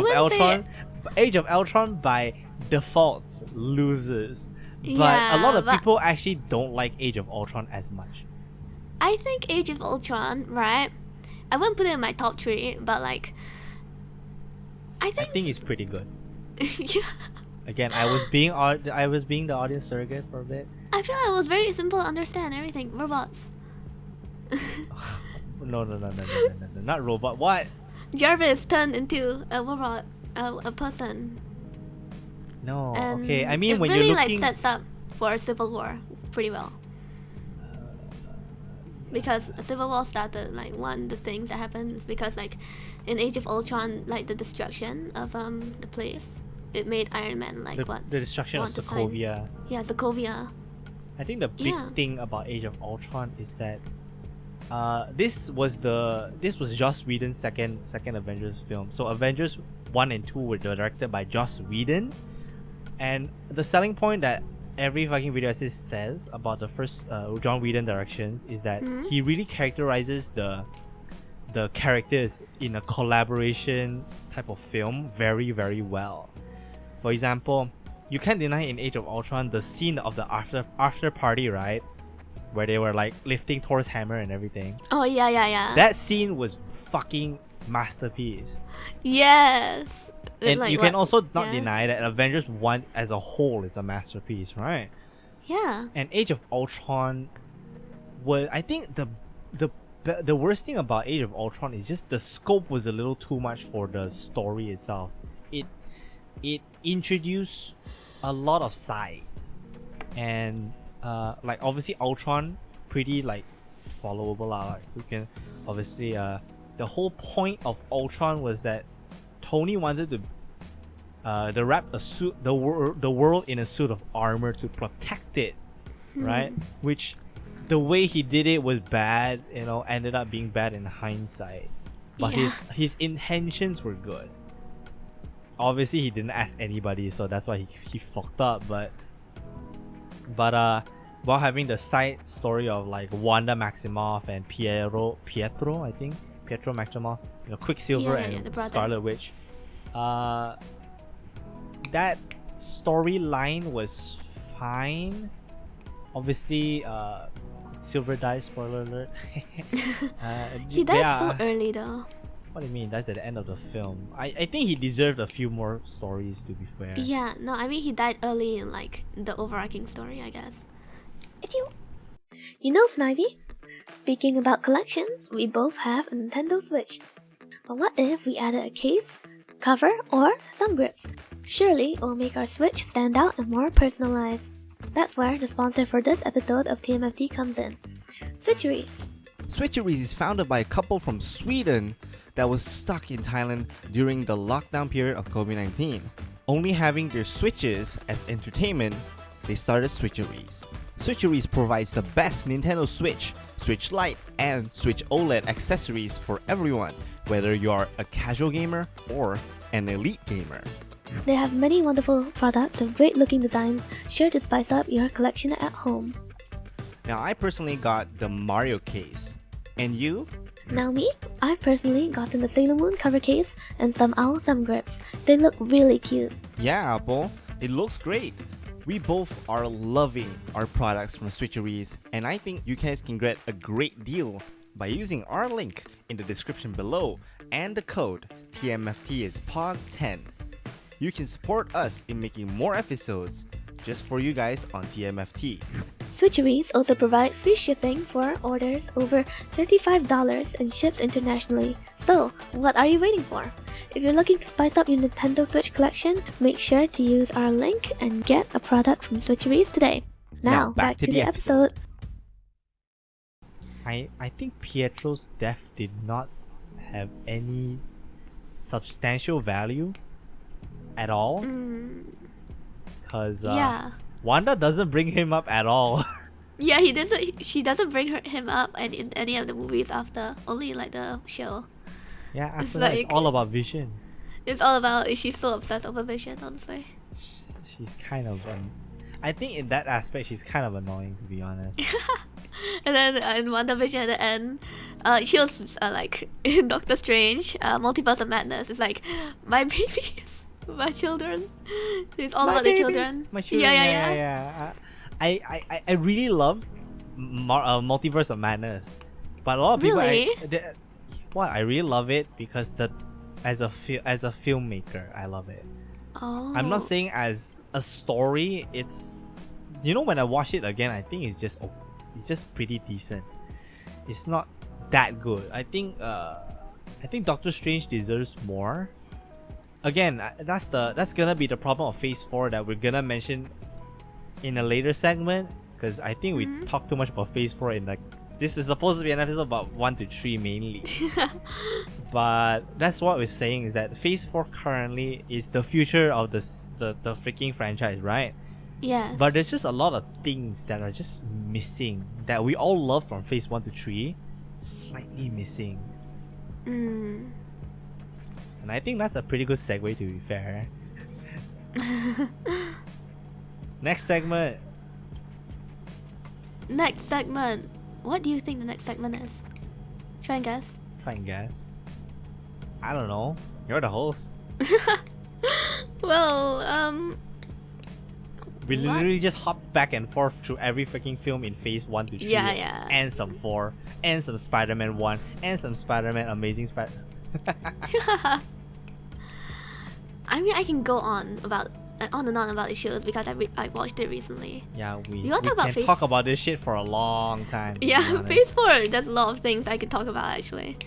of Ultron by default loses. But a lot of people actually don't like Age of Ultron as much. I think Age of Ultron, right? I wouldn't put it in my top 3, but like I think it's pretty good. Yeah. Again, I was being the audience surrogate for a bit. I feel like it was very simple to understand everything. Robots. No, not robot. What? Jarvis turned into a robot, a person. No, and okay. I mean, when really you're looking, sets up for Civil War pretty well. Because Civil War started like one of the things that happens because like in Age of Ultron, like the destruction of the place, it made Iron Man like the destruction of Sokovia. Yeah, Sokovia. I think the big thing about Age of Ultron is that this was Joss Whedon's second Avengers film. So Avengers 1 and 2 were directed by Joss Whedon, and the selling point that every fucking video assist says about the first John Whedon directions is that he really characterizes the characters in a collaboration type of film very, very well. For example, you can't deny in Age of Ultron the scene of the after party, right? Where they were like lifting Thor's hammer and everything. Oh yeah. That scene was fucking masterpiece. Yes. And like, you can also not deny that Avengers 1 as a whole is a masterpiece, right? Yeah. And Age of Ultron was, I think the worst thing about Age of Ultron is just the scope was a little too much for the story itself. It introduced a lot of sides, and like obviously Ultron pretty like followable. Like we can obviously the whole point of Ultron was that Tony wanted to wrap the world in a suit of armor to protect it, right? Which the way he did it was bad, ended up being bad in hindsight. But his intentions were good. Obviously he didn't ask anybody, so that's why he fucked up. But while having the side story of like Wanda Maximoff and Pietro Maximoff, Quicksilver and Scarlet Witch, that storyline was fine. Obviously, Silver dies. Spoiler alert. He dies so early though. What do you mean? That's at the end of the film. I think he deserved a few more stories, to be fair. Yeah, no, I mean he died early in like the overarching story, I guess. You know, Snivy? Speaking about collections, we both have a Nintendo Switch. But what if we added a case, cover, or thumb grips? Surely it will make our Switch stand out and more personalized. That's where the sponsor for this episode of TMFT comes in. Switcheries. Switcheries is founded by a couple from Sweden that was stuck in Thailand during the lockdown period of COVID-19. Only having their Switches as entertainment, they started Switcheries. Switcheries provides the best Nintendo Switch, Switch Lite, and Switch OLED accessories for everyone, whether you're a casual gamer or an elite gamer. They have many wonderful products with great looking designs, sure to spice up your collection at home. Now I personally got the Mario case. And you? Now me, I've personally gotten the Sailor Moon cover case and some owl thumb grips. They look really cute. Yeah, Apple, it looks great. We both are loving our products from Switcheries, and I think you guys can get a great deal by using our link in the description below and the code TMFT is POG10. You can support us in making more episodes just for you guys on TMFT. Switcheries also provide free shipping for orders over $35 and ships internationally. So, what are you waiting for? If you're looking to spice up your Nintendo Switch collection, make sure to use our link and get a product from Switcheries today. Now back to the episode. I think Pietro's death did not have any substantial value at all. Because Yeah. Wanda doesn't bring him up at all. Yeah, he doesn't. She doesn't bring him up in any of the movies after. Only like the show. Yeah, after It's that, it's like- all about Vision. It's all about. She's so obsessed over Vision, honestly. She's kind of I think in that aspect she's kind of annoying, to be honest. And then in Wandavision at the end, she was like in Doctor Strange, Multiverse of Madness. It's like my babies, my children. It's all My about babies, the children. My children. Yeah. I really love Multiverse of Madness, but a lot of people. Really? I really love it because as a filmmaker, I love it. Oh. I'm not saying as a story. It's, when I watch it again, I think it's just pretty decent. It's not that good. I think Doctor Strange deserves more. Again, that's gonna be the problem of Phase 4 that we're gonna mention in a later segment, because I think we talked too much about Phase 4 in this is supposed to be an episode about 1 to 3 mainly. But that's what we're saying, is that Phase 4 currently is the future of the freaking franchise, right? Yes. But there's just a lot of things that are just missing that we all loved from Phase 1 to 3, slightly missing. Mm. And I think that's a pretty good segue, to be fair. Next segment. Next segment. What do you think the next segment is? Try and guess. Try and guess. I don't know. You're the host. Well, We what? literally just hop back and forth through every freaking film in Phase 1 to 3. Yeah. And some 4. And some Spider-Man 1. And some Spider-Man Amazing Spider... I mean, I can go on and on about the shows because I watched it recently. Yeah, we You wanna talk about can Phase- talk about this shit for a long time. to be Yeah, honest. Phase 4, there's a lot of things I can talk about actually.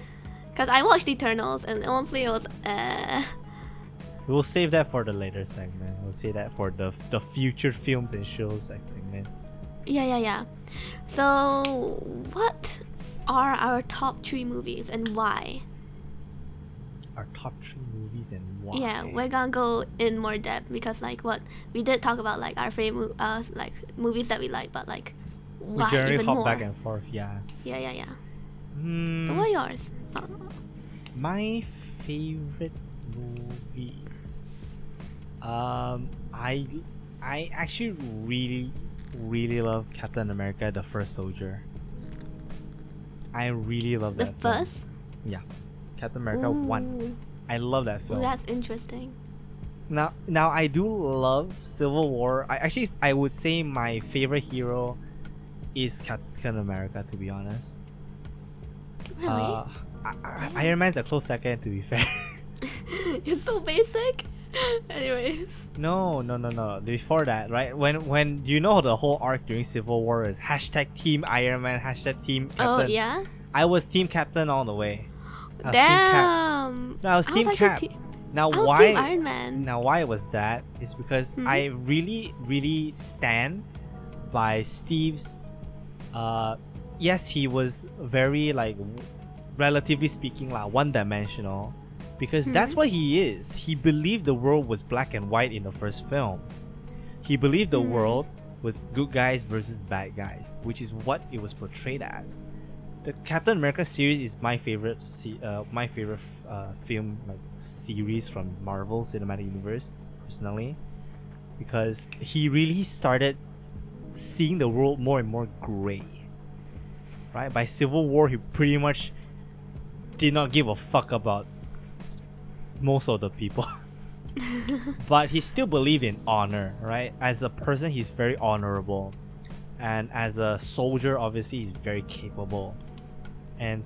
Because I watched Eternals and honestly it was We'll save that for the later segment. We'll save that for the future films and shows segment. Yeah. So, what are our top 3 movies and why? Our top 3 movies and why. Yeah, we're gonna go in more depth because we did talk about like our favorite movies that we like, but like We why generally even hop more? back and forth, yeah. Yeah. Hmm. So what are yours? My favorite movies. I actually really love Captain America: The First Soldier. I really love The that film. first? Yeah, Captain America 1. Ooh. I love that Ooh, film. that's interesting. Now I do love Civil War. I would say my favorite hero is Captain America, to be honest. Really? Iron Man's a close second, to be fair. You're so basic. Anyways. No. Before that, right? When you know the whole arc during Civil War is hashtag Team Iron Man, hashtag Team Captain. Oh yeah. I was Team Captain all the way. Damn. I was Team Cap. Now I was why? Team Iron Man. Now why was that? Is because I really stand by Steve's. Yes, he was very relatively speaking, one-dimensional. Because that's what he is. He believed the world was black and white in the first film. He believed the world was good guys versus bad guys, which is what it was portrayed as. The Captain America series is my favorite film series from Marvel Cinematic Universe, personally, because he really started seeing the world more and more gray. Right? By Civil War, he pretty much did not give a fuck about most of the people. But he still believed in honor, right? As a person, he's very honorable. And as a soldier, obviously, he's very capable. And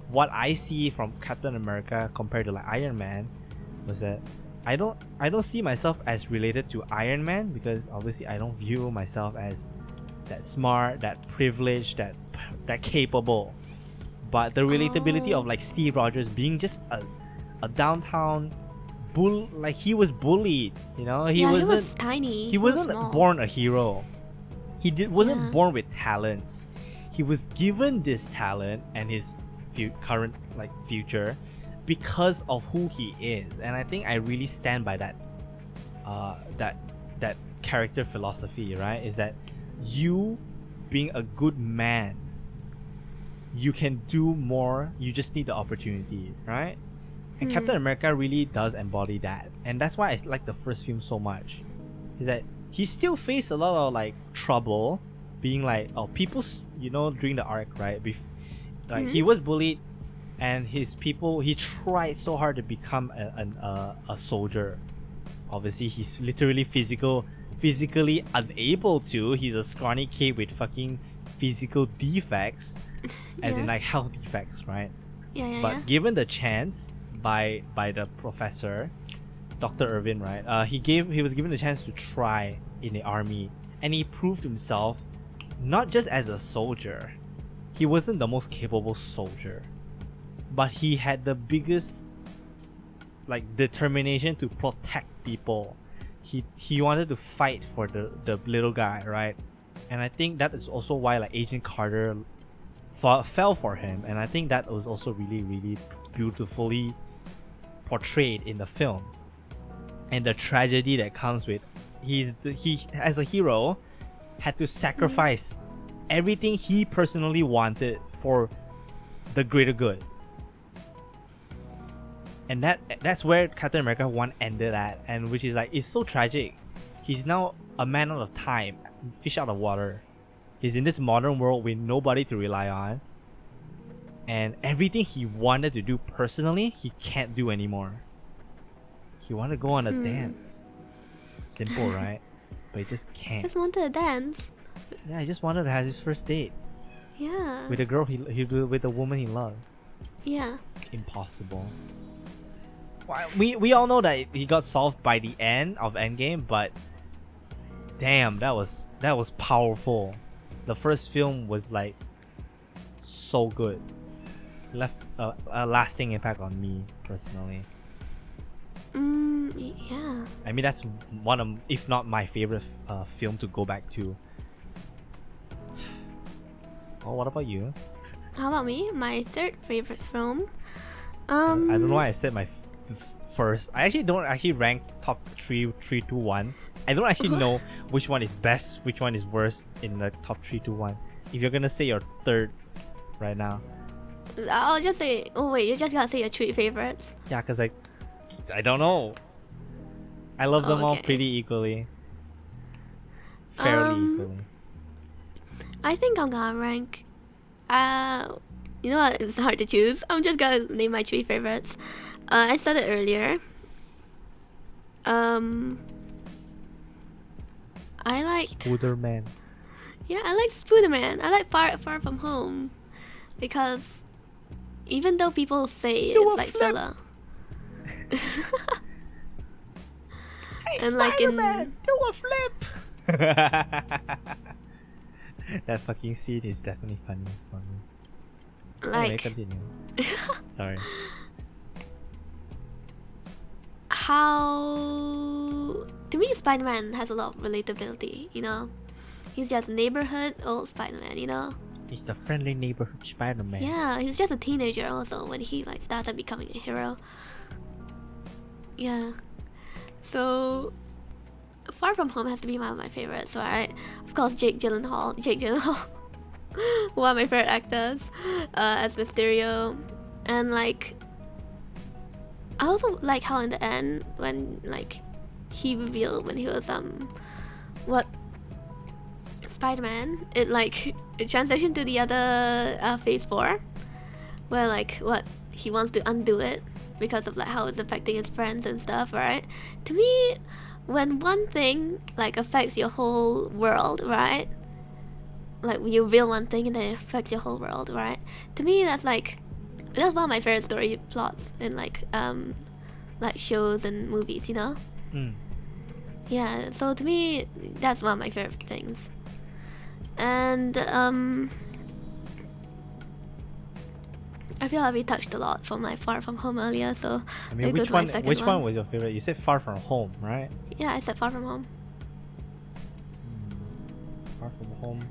what I see from Captain America compared to Iron Man was that I don't see myself as related to Iron Man, because obviously I don't view myself as that smart, that privileged, that capable. But the relatability of Steve Rogers being just a downtown bull, he was bullied, he was tiny. He wasn't small. born a hero. Wasn't born with talents. He was given this talent and his current future because of who he is, and I think I really stand by that that character philosophy, right? Is that you being a good man, you can do more, you just need the opportunity, right? And Captain America really does embody that, and that's why I like the first film so much. Is that he still faced a lot of trouble, being people, during the arc, right? He was bullied, and his people, he tried so hard to become a soldier. Obviously, he's literally physically unable to. He's a scrawny kid with fucking physical defects, as in health defects, right? But given the chance by the professor, Dr. Irvin, right? He was given the chance to try in the army, and he proved himself not just as a soldier. He wasn't the most capable soldier, but he had the biggest determination to protect people. He wanted to fight for the little guy, right? And I think that is also why Agent Carter fell for him, and I think that was also really, really beautifully portrayed in the film. And the tragedy that comes with he as a hero had to sacrifice everything he personally wanted for the greater good. And that's where Captain America 1 ended at, and which is it's so tragic. He's now a man out of time, fish out of water. He's in this modern world with nobody to rely on, and everything he wanted to do personally, he can't do anymore. He wanted to go on a dance. Simple, right? But he just can't. Just wanted to dance. Yeah, he just wanted to have his first date. Yeah. With a girl with the woman he loved. Yeah. Impossible. We all know that he got solved by the end of Endgame, but damn, that was powerful. The first film was so good. Left a lasting impact on me personally. Yeah. I mean, that's one of, if not my favorite film to go back to. Oh, what about you? How about me? My third favorite film. I don't know why I said my first. I actually don't rank top 3, 2, 1. I don't actually know which one is best, which one is worst in the top 3, 2, 1. If you're gonna say your third right now. I'll just say. Oh wait, you just gotta say your 3 favorites. Yeah, cause I don't know. I love them all pretty equally. Fairly equally. I think I'm gonna rank. You know what? It's hard to choose. I'm just gonna name my 3 favorites. I said it earlier. Um, I liked. Spiderman. Yeah, I like Spiderman. I like Far From Home because even though people say Do it's a like flip. filler, Hey, and like in do a flip. That fucking scene is definitely funny for me. Anyway, like continue. Sorry. how to me Spider-Man has a lot of relatability. You know, he's just neighborhood old Spider-Man. You know. He's the friendly neighborhood Spider-Man. Yeah, he's just a teenager also when he like started becoming a hero. Yeah. So Far From Home has to be one of my favorites, right? Of course, Jake Gyllenhaal, one of my favorite actors, as Mysterio, and like I also like how in the end when like he revealed when he was what Spider-Man, it transitioned to the other Phase 4, where like what he wants to undo it because of like how it's affecting his friends and stuff, right? To me, when one thing like affects your whole world, right? Like you reveal one thing and then it affects your whole world, right? To me, that's one of my favorite story plots in like shows and movies, you know? Mm. Yeah, so to me, that's one of my favorite things. And I feel like we touched a lot from like Far From Home earlier, so I mean, go which to my one? second Which one. one was your favorite? You said Far From Home, right? Yeah, I said Far From Home. Far From Home.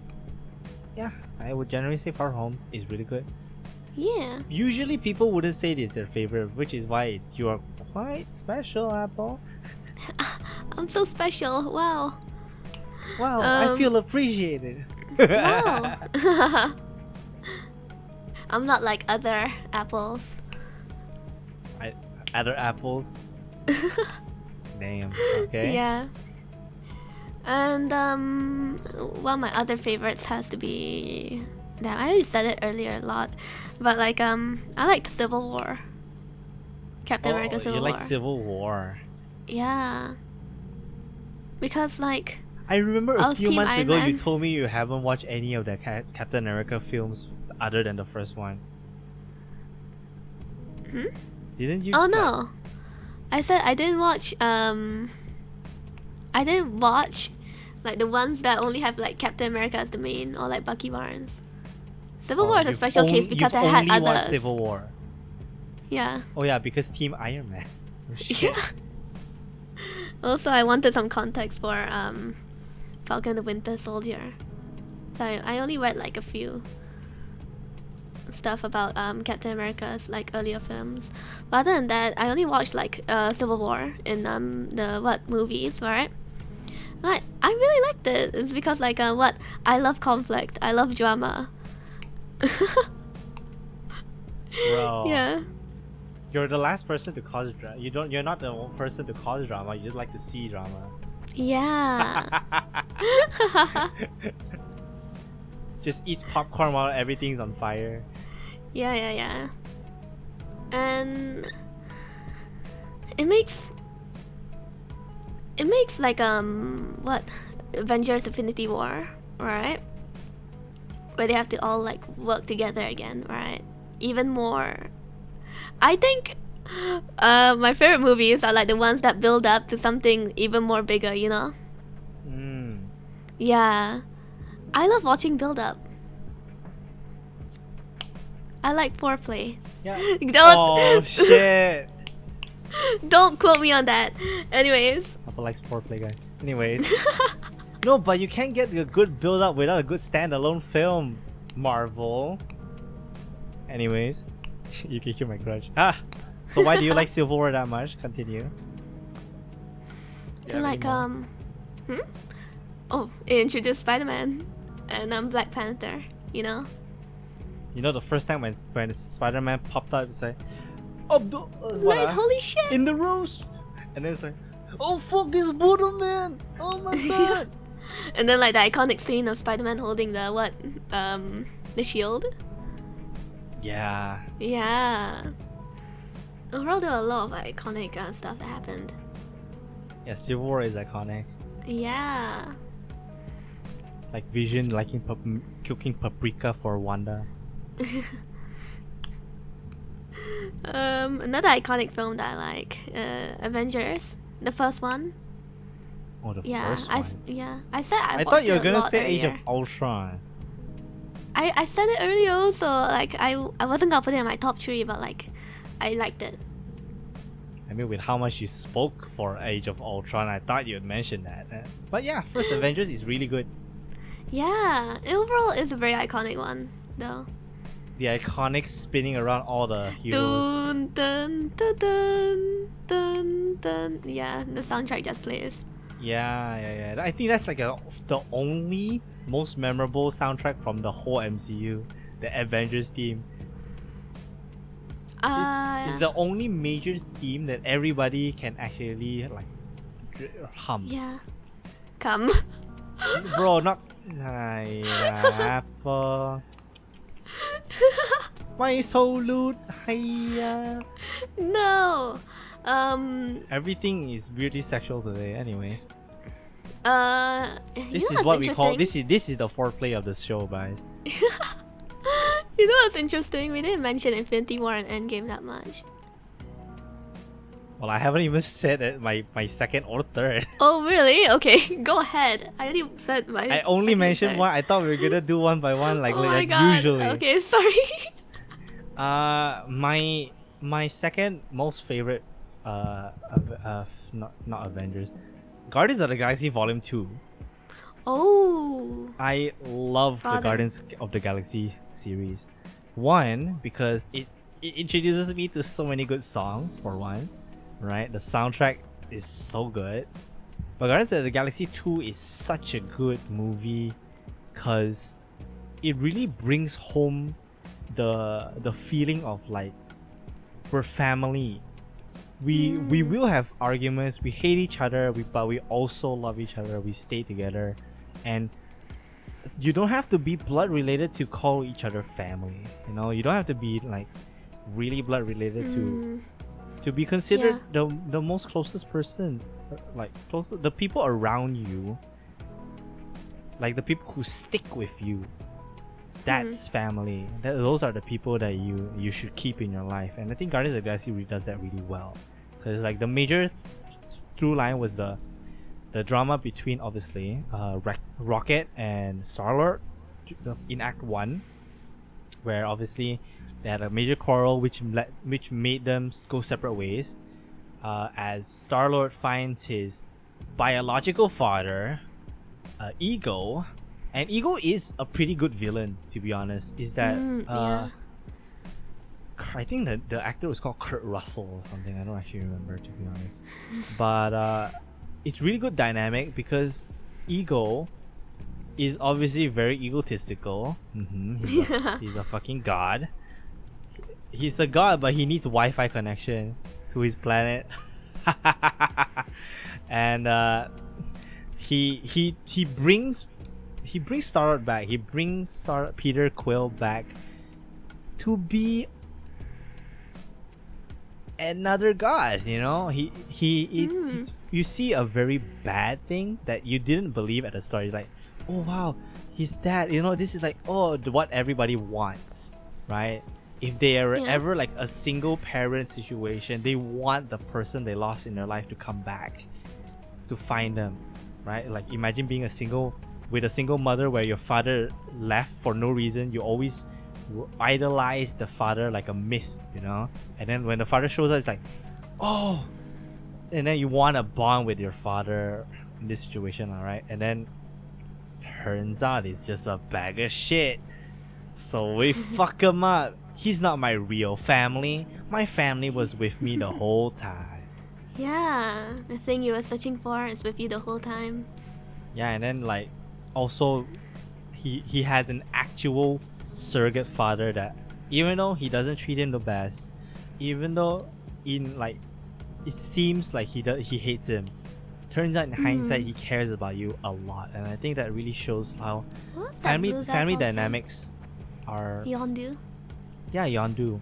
Yeah, I would generally say Far From Home is really good. Yeah. Usually, people wouldn't say it is their favorite, which is why you are quite special, Apple. I'm so special. Wow. Wow, I feel appreciated. Wow. I'm not like other apples. Other apples. Damn. Okay. Yeah. And one of my other favorites has to be. Damn, I already said it earlier a lot, but like I liked Civil War. Captain America Civil you War. like Civil War. Yeah. Because like I remember I a was few Team months Iron ago you Man. told me you haven't watched any of the Captain America films other than the first one. Didn't you? Oh no. I said I didn't watch like the ones that only have like Captain America as the main or like Bucky Barnes. Civil War is a you've special case because you've I had only watched others. Civil War. Yeah. Oh yeah, because Team Iron Man. Oh, shit. Yeah. Also, I wanted some context for Falcon the Winter Soldier, so I only read like a few stuff about Captain America's like earlier films. But other than that, I only watched like Civil War in the movies, right? Like I really liked it. It's because like I love conflict. I love drama. Bro. Yeah. You're the last person to cause drama. You're not the one person to cause drama. You just like to see drama. Yeah. Just eats popcorn while everything's on fire. Yeah. And it makes like what Avengers Infinity War, right? Where they have to all like work together again, right? Even more. I think my favorite movies are like the ones that build up to something even more bigger, you know? Yeah. I love watching build up. I like foreplay. Yeah. Don't Oh shit. don't quote me on that. Anyways. Apple likes foreplay, guys. Anyways. No, but you can't get a good build up without a good standalone film, Marvel. Anyways, you can hear my grudge. So why do you like Civil War that much? Continue. Yeah, Like oh, it introduced Spider-Man and Black Panther, you know? You know, the first time when Spider-Man popped up, it's like, Nice, holy shit! in the rose, and then it's like, oh fuck, it's Spider-Man! Oh my god! And then like the iconic scene of Spider-Man holding the the shield. Yeah. Yeah. Overall, there were a lot of iconic stuff that happened. Yeah, Civil War is iconic. Yeah. Like Vision liking cooking paprika for Wanda. Another iconic film that I like, Avengers, the first one. Oh, the Yeah, first one. I said I I watched thought you were it a gonna lot say Age of earlier. Ultron. I said it earlier also. Like I wasn't gonna put it in my top 3, but like I liked it. I mean, with how much you spoke for Age of Ultron, I thought you'd mention that. But yeah, first Avengers is really good. Yeah, overall it's a very iconic one though. The iconic spinning around all the heroes. Dun dun dun dun dun dun. Yeah, the soundtrack just plays. Yeah. I think that's like the only most memorable soundtrack from the whole MCU, the Avengers theme. It's the only major theme that everybody can actually like hum. Yeah. Come. Bro, not Apple. Why so lewd? Hiya. No. Everything is weirdly sexual today. Anyways, You this know is what we call interesting? this is the foreplay of the show, guys. You know what's interesting? We didn't mention Infinity War and Endgame that much. Well, I haven't even said it, my second or third. Oh really? Okay, go ahead. I already said my. I only second, mentioned third. one. I thought we were gonna do one by one, like, Oh my like God. usually. Okay, sorry. My second most favorite, not Avengers, Guardians of the Galaxy Volume 2. Oh. I love the Father. Guardians of the Galaxy series. One, because it introduces me to so many good songs, for one. Right? The soundtrack is so good. But Guardians of the Galaxy 2 is such a good movie because it really brings home the feeling of like we're family. We will have arguments, we hate each other, but we also love each other, we stay together, and you don't have to be blood related to call each other family. You know, you don't have to be like really blood related to be considered the most closest person, like the people around you, like the people who stick with you. That's family. Those are the people that you should keep in your life, and I think Guardians of the Galaxy really does that really well. Because like the major through line was the drama between obviously Rocket and Star-Lord in Act 1, where obviously they had a major quarrel which made them go separate ways, as Star-Lord finds his biological father, Ego. And Ego is a pretty good villain, to be honest. Is that I think that the actor was called Kurt Russell or something. I don't actually remember, to be honest. But it's really good dynamic because Ego is obviously very egotistical. He's a fucking god. He's a god, but he needs Wi-Fi connection to his planet. And he brings Star-Lord back. He brings Peter Quill back to be another god. You know, you see a very bad thing that you didn't believe at the start. You're like, oh wow, he's that. You know, this is like what everybody wants, right? If they are ever like a single parent situation, they want the person they lost in their life to come back to find them, right? Like imagine being with a single mother where your father left for no reason. You always idolize the father like a myth, you know? And then when the father shows up, it's like, oh! And then you want to bond with your father in this situation, alright? And then turns out he's just a bag of shit. So we fuck him up. He's not my real family. My family was with me the whole time. Yeah, the thing you were searching for is with you the whole time. Yeah, and then like also he had an actual surrogate father that even though he doesn't treat him the best, even though in like it seems like he hates him, turns out in hindsight he cares about you a lot. And I think that really shows how What's that blue guy family called dynamics are. Yondu. Yeah, Yondu.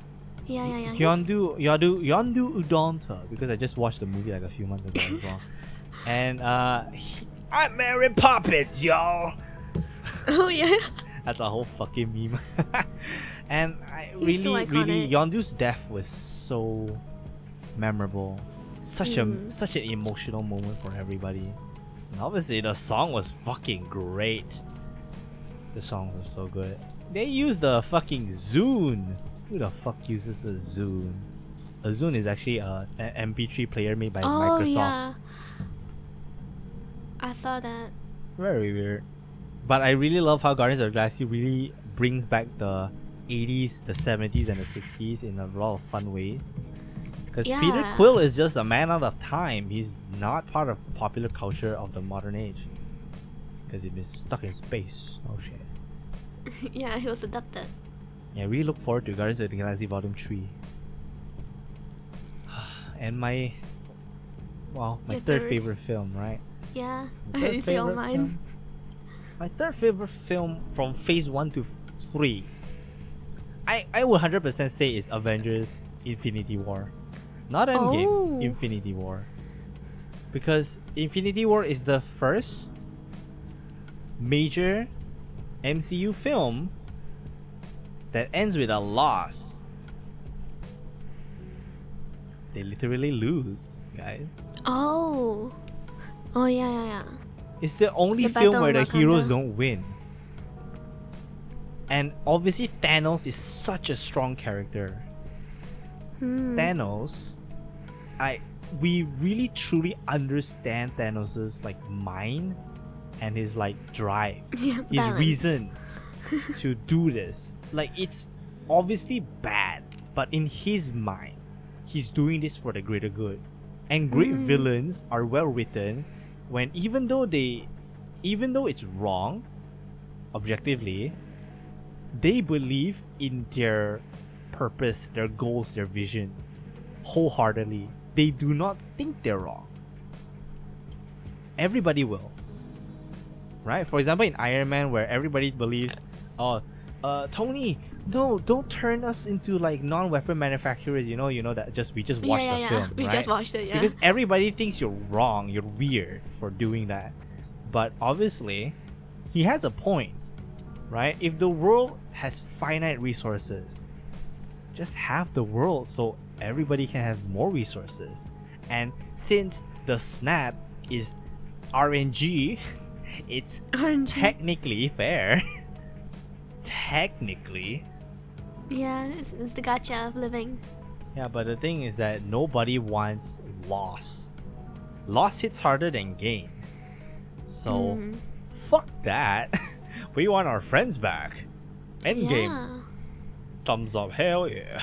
Yeah. Yondu Udonta, because I just watched the movie like a few months ago as well. And I'm Mary Poppins, y'all. Oh yeah. That's a whole fucking meme. And I He's so really, iconic. Yondu's death was so memorable. Such an emotional moment for everybody. And obviously the song was fucking great. The songs are so good. They used the fucking Zune. Who the fuck uses a Zune? A Zune is actually an MP3 player made by Oh Microsoft. yeah. I saw that. Very weird. But I really love how Guardians of the Galaxy really brings back the 80s, the 70s, and the 60s in a lot of fun ways. Because Peter Yeah. Quill is just a man out of time. He's not part of popular culture of the modern age. Because he's been stuck in space. Oh shit. Yeah, he was adopted. Yeah, I really look forward to Guardians of the Galaxy Volume 3. And my Your third third. favorite film, right? Yeah. My I third already say all favorite mine. film- My third favorite film from Phase 1 to 3. I would 100% say it's Avengers Infinity War. Not Endgame, Oh. Infinity War. Because Infinity War is the first major MCU film that ends with a loss. They literally lose, guys. Oh. Oh yeah. It's the only The film Battle where the of heroes Wakanda. don't win. And obviously Thanos is such a strong character. Thanos, we really truly understand Thanos's like mind and his like drive, Yeah, his balance. reason to do this. Like it's obviously bad, but in his mind, he's doing this for the greater good. And great villains are well written when even though it's wrong, objectively, they believe in their purpose, their goals, their vision wholeheartedly. They do not think they're wrong. Everybody will. Right? For example, in Iron Man, where everybody believes, Tony, no, don't turn us into like non-weapon manufacturers. You know that we just watched the film, We right? just watched it, yeah. Because everybody thinks you're wrong, you're weird for doing that. But obviously, he has a point, right? If the world has finite resources, just have the world so everybody can have more resources. And since the snap is RNG, it's RNG. technically fair. Technically. Yeah, it's the gacha of living. Yeah, but the thing is that nobody wants loss. Loss hits harder than gain. So, fuck that. We want our friends back. Endgame. Yeah. Thumbs up, hell yeah.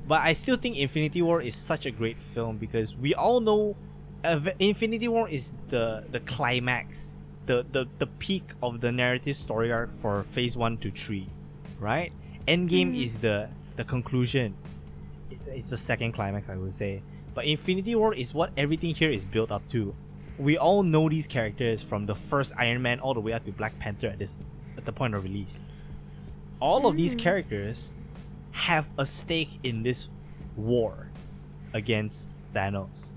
But I still think Infinity War is such a great film because we all know Infinity War is the climax, the peak of the narrative story arc for Phase 1 to 3, right? Endgame is the conclusion. It's the second climax, I would say. But Infinity War is what everything here is built up to. We all know these characters from the first Iron Man all the way up to Black Panther at the point of release. All of these characters have a stake in this war against Thanos.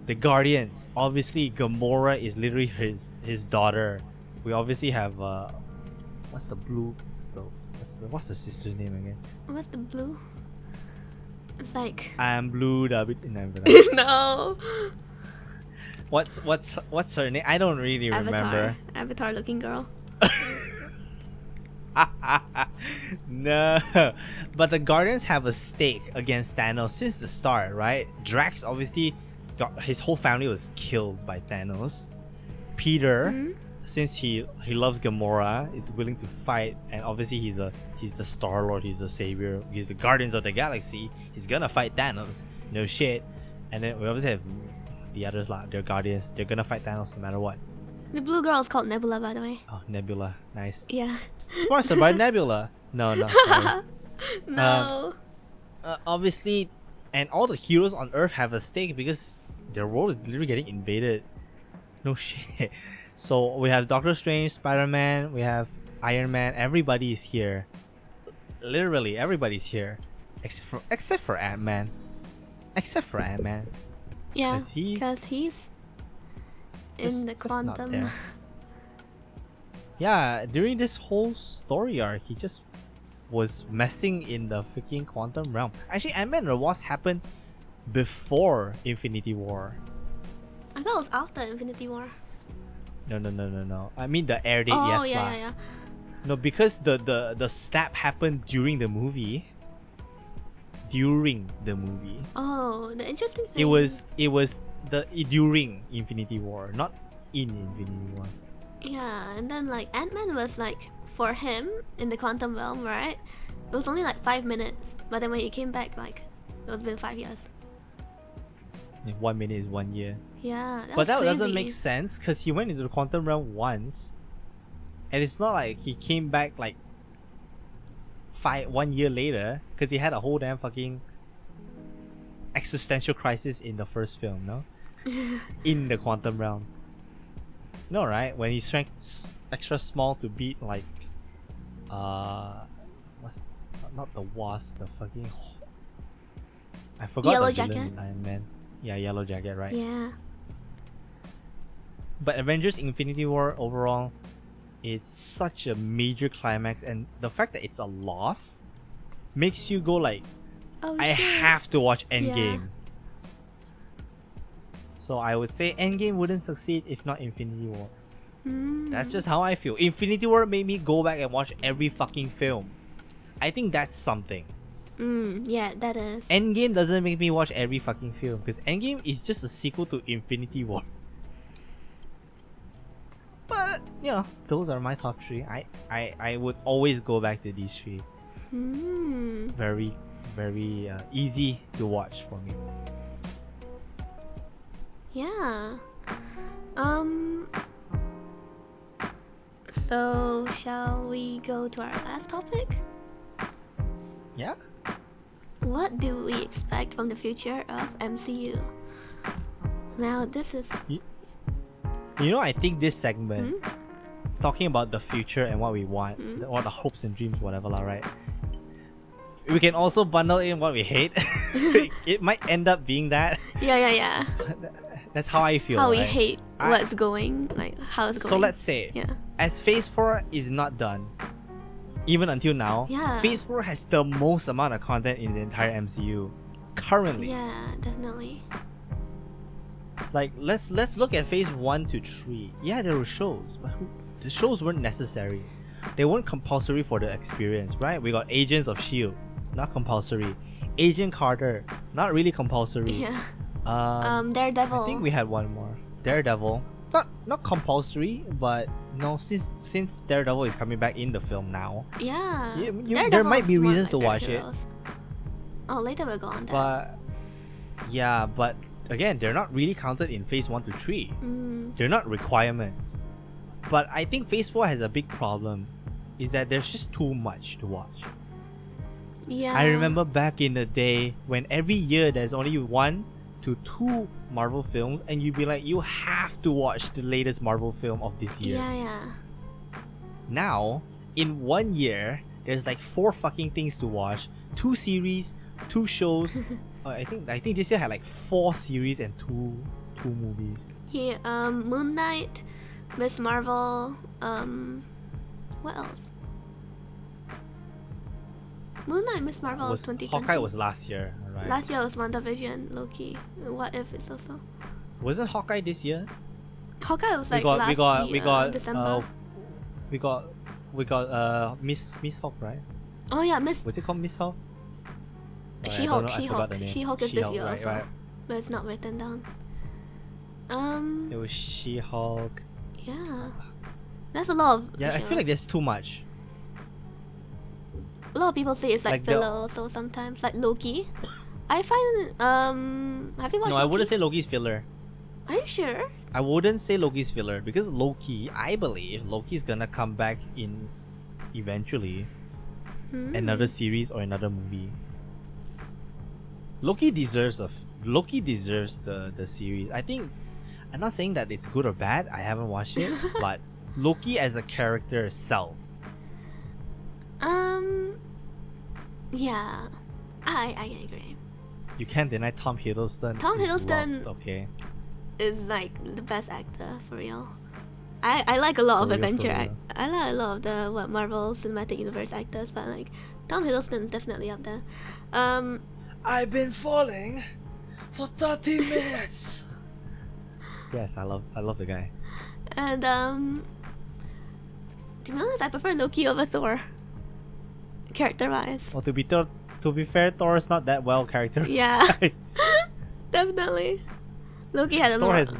The Guardians, obviously Gamora is literally his daughter. We obviously have what's the sister name again? What's the blue? It's like I'm Blue David. no. What's her name? I don't really remember. Avatar looking girl. No, but the Guardians have a stake against Thanos since the start, right? Drax obviously his whole family was killed by Thanos. Peter, since he loves Gamora, is willing to fight, and obviously he's the Star-Lord, he's the savior, he's the Guardians of the Galaxy. He's gonna fight Thanos, no shit. And then we obviously have the others lah. They're Guardians. They're gonna fight Thanos no matter what. The blue girl is called Nebula, by the way. Oh, Nebula, nice. Yeah. Sponsored by Nebula. No, sorry. No. Obviously, and all the heroes on Earth have a stake because their world is literally getting invaded. No shit. So we have Doctor Strange, Spiderman, we have Iron Man. Everybody is here. Literally, everybody's here, except for Ant-Man. Yeah, 'Cause he's because he's in the just not quantum. there. Yeah, during this whole story arc, he just was messing in the freaking quantum realm. Actually, Ant-Man and the Wasp happened before Infinity War. I thought it was after Infinity War. No. I mean the air date, Oh, yes yeah, lah. yeah. No, because the stab happened during the movie. During the movie. Oh, the interesting thing. It was during Infinity War, not in Infinity War. Yeah, and then like Ant-Man was like, for him in the quantum realm, right? It was only like 5 minutes, but then when he came back, like it was been 5 years. 1 minute is 1 year. Yeah, But that crazy. doesn't make sense because he went into the quantum realm once, and it's not like he came back like 1 year later because he had a whole damn fucking existential crisis in the first film, no? In the quantum realm. No, right? When he shrank extra small to beat like what's not the Wasp, the fucking I forgot Yellow the villain Jacket? in Iron Man. Yeah, Yellow Jacket, right? Yeah. But Avengers Infinity War overall, it's such a major climax, and the fact that it's a loss makes you go like, Oh, I shit. have to watch Yeah. Endgame. So I would say Endgame wouldn't succeed if not Infinity War. That's just how I feel. Infinity War made me go back and watch every fucking film. I think that's something. Yeah, that is. Endgame doesn't make me watch every fucking film because Endgame is just a sequel to Infinity War. But you know, those are my top three. I would always go back to these three. Very, very easy to watch for me. Yeah. So shall we go to our last topic? Yeah. What do we expect from the future of MCU? Now this is You know, I think this segment, talking about the future and what we want, what the hopes and dreams, whatever, lah, right? We can also bundle in what we hate. It might end up being that. yeah. That's how I feel. How we right? hate what's going, like how it's going. So let's say, Yeah. as Phase 4 is not done, even until now, Yeah. Phase 4 has the most amount of content in the entire MCU currently. Yeah, definitely. Like let's look at Phase 1 to 3. Yeah, there were shows, but the shows weren't necessary. They weren't compulsory for the experience, right? We got Agents of Shield, not compulsory. Agent Carter, not really compulsory. Yeah. I Daredevil. think we had one more. Daredevil, not compulsory, but no, since Daredevil is coming back in the film now, Yeah. there might be Daredevil's one of reasons my to watch favorite it. heroes. Oh, later we'll go on that. But yeah, but again, they're not really counted in Phase 1 to 3. They're not requirements. But I think Phase 4 has a big problem, is that there's just too much to watch. Yeah. I remember back in the day when every year there's only 1 to 2 Marvel films, and you'd be like, you have to watch the latest Marvel film of this year. Yeah. Now, in 1 year, there's like 4 fucking things to watch, 2 series, 2 shows. I think this year had like 4 series and 2 movies. Moon Knight, Miss Marvel, what else? Moon Knight, Miss Marvel was 2020. Hawkeye was last year, right? Last year was Wandavision, Loki. What if it's also? Wasn't Hawkeye this year? Hawkeye was like we got December. we got Miss Hawk, right? Oh yeah, Miss Was it called Miss Hawk? Sorry, I She-Hulk. don't know, I forgot the name. She-Hulk is this She-Hulk, year right, also, right. but it's not written down. It was She-Hulk. Yeah, that's a lot of. Yeah, I feel like there's too much. A lot of people say it's like Like the- filler also sometimes, like Loki. I find have you watched No, Loki? I wouldn't say Loki's filler. Are you sure? I wouldn't say Loki's filler because Loki, I believe Loki's gonna come back in eventually another series or another movie. Loki deserves the series. I think I'm not saying that it's good or bad. I haven't watched it, but Loki as a character sells. Yeah, I agree. You can't deny Tom Hiddleston. Tom is Hiddleston- loved, okay. Is like the best actor for real. I like a lot For of real, adventure. for real. I like a lot of the Marvel Cinematic Universe actors, but like Tom Hiddleston is definitely up there. I've been falling for 30 minutes. Yes, I love the guy. And to be honest, I prefer Loki over Thor. Character-wise, Well, to be fair, Thor is not that well characterized. yeah, definitely. Loki had a Thor lot. has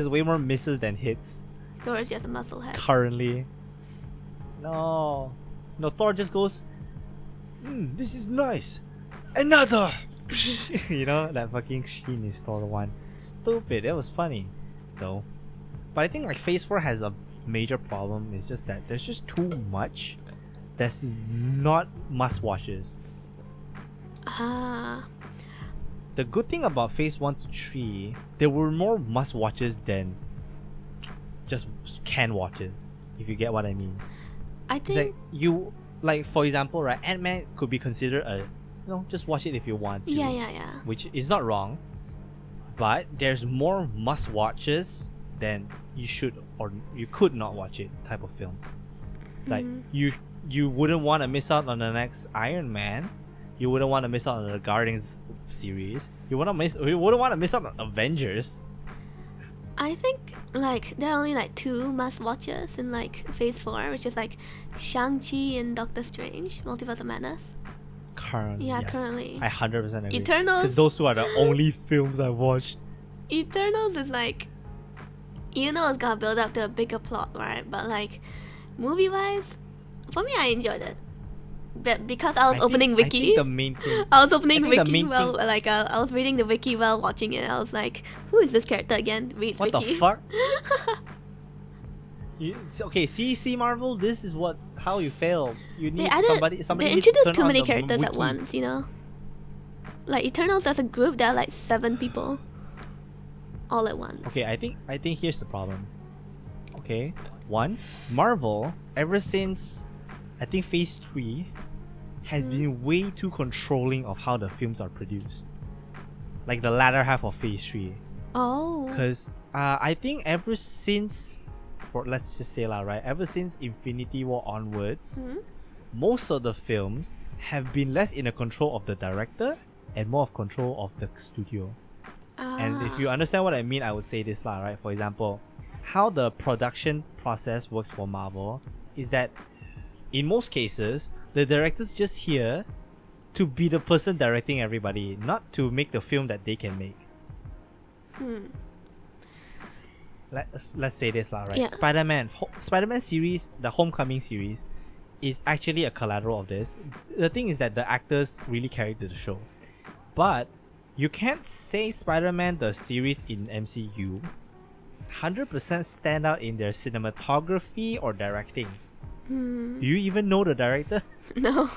way more misses than hits Thor is just a musclehead. currently. No, Thor just goes, this is nice. Another. You know that fucking scene is Thor 1. Stupid. That was funny, though. But I think like Phase 4 has a major problem. It's just that there's just too much that's not must watches. Ah, The good thing about Phase 1 to 3, there were more must watches than just can watches. If you get what I mean. I It's think like for example, right? Ant-Man could be considered a just watch it if you want to. yeah. Which is not wrong, but there's more must watches than you should or you could not watch it type of films. It's like you wouldn't want to miss out on the next Iron Man. You wouldn't want to miss out on the Guardians series. You wouldn't want to miss out on Avengers. I think like there are only like 2 must watches in like Phase 4, which is like Shang-Chi and Doctor Strange, Multiverse of Madness. Currently, Yeah, yes. currently. I 100% agree. Eternals- Because those two are the only films I watched. Eternals is like, you know, it's gonna build up to a bigger plot, right? But like, movie-wise, for me, I enjoyed it. But because I was opening I wiki, think the main thing. I was opening I think the wiki main while thing- like I was reading the wiki while watching it. I was like, who is this character again? Reads What the wiki. fuck? Okay, see Marvel. This is how you fail. You need somebody. They needs to introduced turn too on many the characters at wiki. once, you know. Like Eternals as a group, there are like 7 people, all at once. Okay, I think here's the problem. Okay, one, Marvel ever since I think Phase 3 has been way too controlling of how the films are produced. Like the latter half of Phase 3. Oh. Because I think ever since, let's just say right, ever since Infinity War onwards, most of the films have been less in the control of the director and more of control of the studio. And if you understand what I mean, I would say this right? For example, how the production process works for Marvel is that in most cases, the director's just here to be the person directing everybody, not to make the film that they can make. Let's say this right? Yeah. Spider-Man series, the Homecoming series, is actually a collateral of this. The thing is that the actors really carried the show. But you can't say Spider-Man the series in MCU 100% stand out in their cinematography or directing. Do you even know the director? No.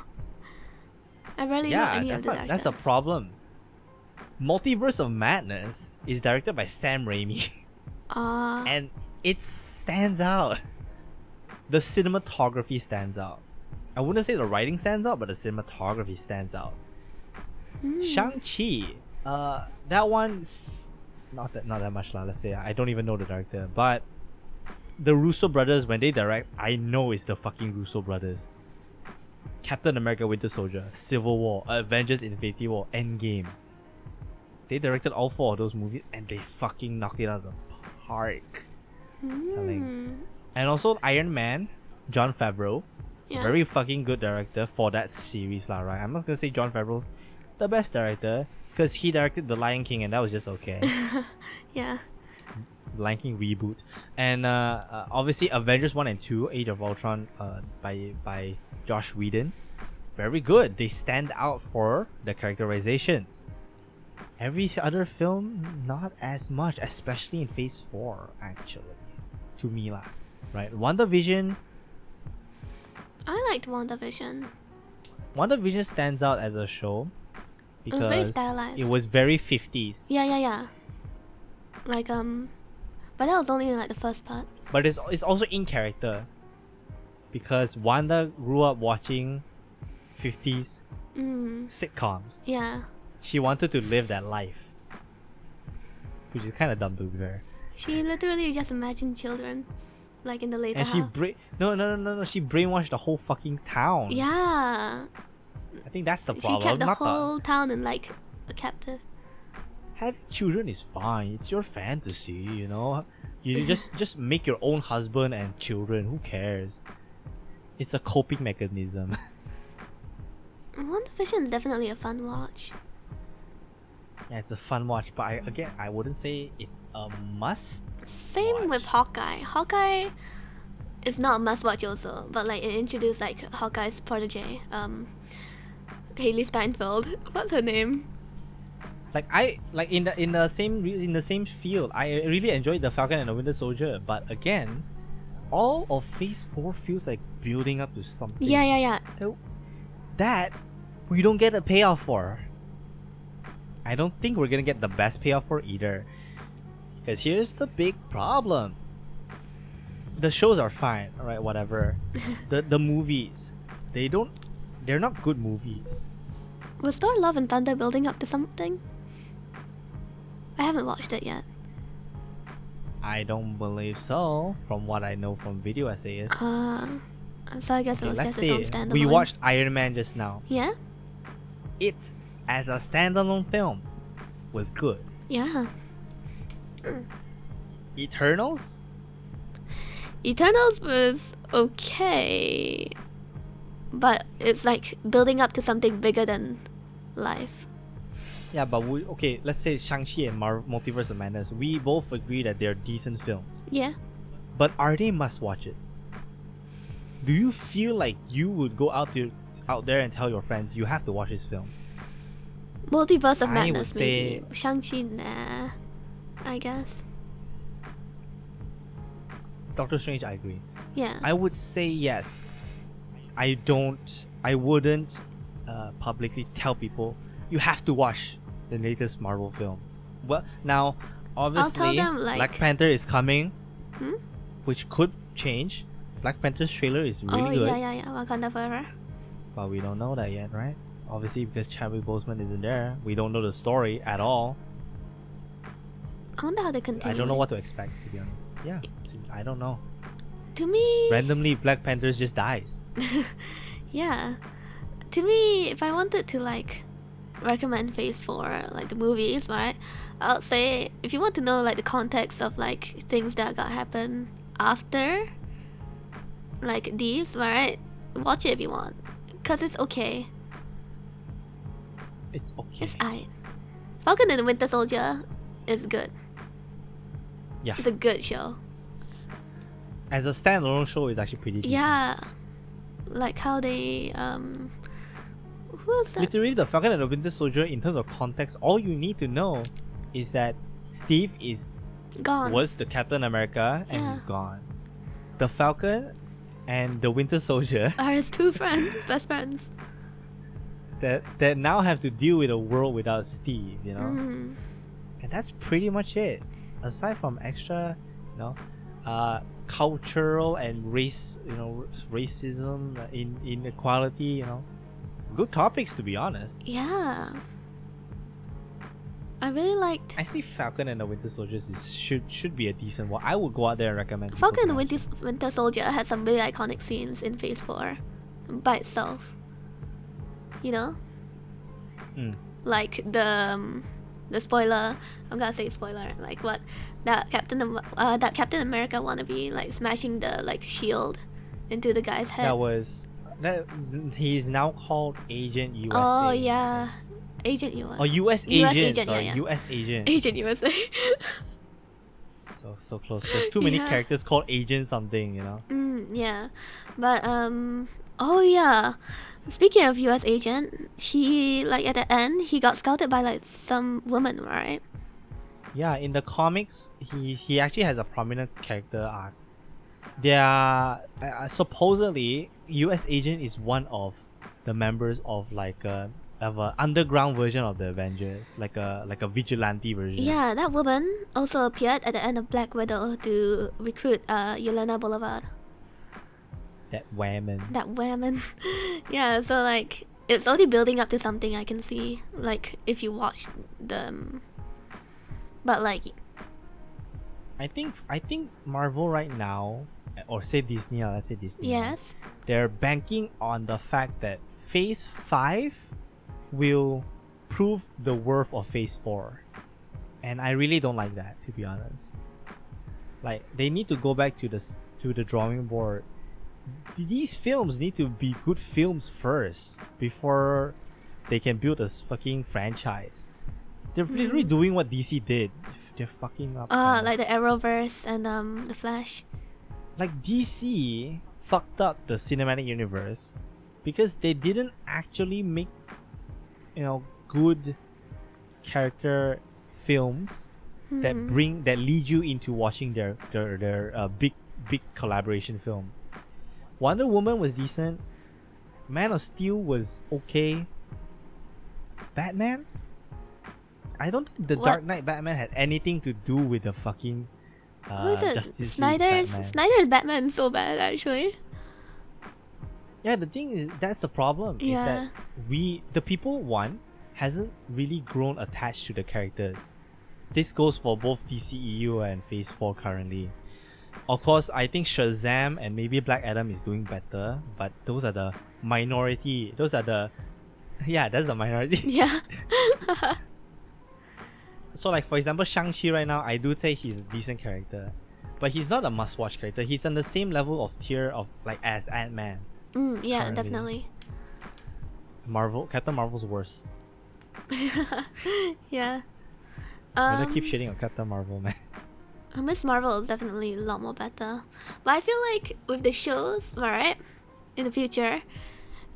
I barely know any of the directors. That's a problem. Multiverse of Madness is directed by Sam Raimi. And it stands out. The cinematography stands out. I wouldn't say the writing stands out, but the cinematography stands out. Shang-Chi, that one's not that much let's say. I don't even know the director, but the Russo brothers, when they direct, I know it's the fucking Russo brothers. Captain America Winter Soldier, Civil War, Avengers Infinity War, Endgame. They directed all 4 of those movies and they fucking knocked it out of the park. Telling. And also Iron Man, Jon Favreau. Yeah. Very fucking good director for that series right? I'm not gonna say Jon Favreau's the best director because he directed The Lion King and that was just okay. Yeah. Lion King reboot. And obviously Avengers 1 and 2, Age of Ultron by Josh Whedon. Very good. They stand out for the characterizations. Every other film, not as much, especially in Phase 4, actually. To me lah. Right? WandaVision. I liked WandaVision. WandaVision stands out as a show It was very because stylized. it was very 50s. Yeah. Like but that was only in like the first part. But it's also in character. Because Wanda grew up watching 50s sitcoms. Yeah. she wanted to live that life, which is kind of dumb to be fair. She literally just imagined children, like in the later And she half. no, she brainwashed the whole fucking town. Yeah, I think that's the she problem. kept the not whole town in like a captive. Having children is fine. It's your fantasy, you know. You just make your own husband and children. Who cares? It's a coping mechanism. WandaVision is definitely a fun watch. Yeah, it's a fun watch, but I wouldn't say it's a must. Same watch. with Hawkeye. Hawkeye is not a must watch also, but like it introduced like Hawkeye's protege, Haley Steinfeld. What's her name? In the same field. I really enjoyed the Falcon and the Winter Soldier, but again, all of Phase 4 feels like building up to something. Yeah. That we don't get a payoff for. I don't think we're gonna get the best payoff for either. Because here's the big problem. The shows are fine, alright, whatever. the movies, they're not good movies. Was Thor: Love and Thunder building up to something? I haven't watched it yet. I don't believe so, from what I know from video essays. So I guess it was Let's just its own say standalone. we watched Iron Man just now. Yeah? It, as a standalone film, was good. Yeah. Eternals? Eternals was okay. But it's like building up to something bigger than life. Yeah, but let's say Shang-Chi and Multiverse of Madness. We both agree that they're decent films. Yeah. But are they must-watches? Do you feel like you would go out there and tell your friends you have to watch this film? Multiverse of I Madness, would say- maybe. Shang-Chi, nah. I guess. Doctor Strange, I agree. Yeah. I would say yes. I wouldn't publicly tell people you have to watch the latest Marvel film. Well, now, obviously, them, like- Black Panther is coming, Hmm? which could change. Black Panther's trailer is really good, yeah. Wakanda Forever. but we don't know that yet, right? Obviously, because Chadwick Boseman isn't there, we don't know the story at all. I wonder how they continue. I don't know it. what to expect, to be honest. Yeah, I don't know. To me, Randomly, Black Panther just dies. yeah. To me, if I wanted to like recommend Phase 4, like the movies, right? I would say if you want to know like the context of like things that got happen after like these, right? Watch it if you want. Cause it's okay. It's okay. It's aight. Falcon and the Winter Soldier is good. Yeah. It's a good show. As a standalone show, it's actually pretty decent. Yeah. Like how they who's that? Literally, the Falcon and the Winter Soldier, in terms of context, all you need to know is that Steve Gone. was the Captain America and Yeah. he's gone. The Falcon and the Winter Soldier Are his two friends, best friends. that now have to deal with a world without Steve, you know? Mm. And that's pretty much it. Aside from extra, cultural and racism, inequality, good topics, to be honest. Yeah. I really liked I see Falcon and the Winter Soldier should be a decent one. I would go out there and recommend people Falcon and to the watch it. Winter Soldier had some really iconic scenes in Phase 4 by itself. You know? Mm. Like the spoiler, I'm gonna say spoiler, like what that Captain America wannabe like smashing the like shield into the guy's head. He's now called Agent USA. Oh yeah. Agent US. Oh, US US agent. agent, Sorry, yeah. US agent. Agent USA. So close. There's too many Yeah. characters called Agent something, Yeah. But oh yeah. Speaking of US agent, he like at the end he got scouted by like some woman, right? Yeah, in the comics, he actually has a prominent character arc. There are supposedly US agent is one of the members of like a underground version of the Avengers, like a vigilante version. Yeah, that woman also appeared at the end of Black Widow to recruit Yelena Boulevard. That woman. That woman. Yeah, so like it's already building up to something I can see. Like if you watch them, but like I think Marvel right now, or say Disney, let's say Disney. yes, They're banking on the fact that Phase 5 will prove the worth of Phase 4. And I really don't like that, to be honest. Like, they need to go back to the drawing board. These films need to be good films first before they can build a fucking franchise. They're literally doing what DC did. They're fucking up. Man. like the Arrowverse and the Flash. Like DC fucked up the cinematic universe because they didn't actually make, good character films that lead you into watching their big collaboration film. Wonder Woman was decent. Man of Steel was okay. Batman? I don't think the Dark Knight Batman had anything to do with the fucking Who is it? Justice Snyder's League Batman. Snyder's Batman is so bad actually. Yeah, the thing is, that's the problem. Is that the people hasn't really grown attached to the characters. This goes for both DCEU and Phase 4 currently. Of course, I think Shazam and maybe Black Adam is doing better, but those are the minority. That's the minority. Yeah. So like, for example, Shang-Chi right now, I do say he's a decent character, but he's not a must-watch character. He's on the same level of tier of like as Ant-Man. Yeah, Currently. definitely. Captain Marvel's worse. Yeah. I'm gonna keep shitting on Captain Marvel, man. Miss Marvel is definitely a lot more better. But I feel like with the shows, alright, in the future,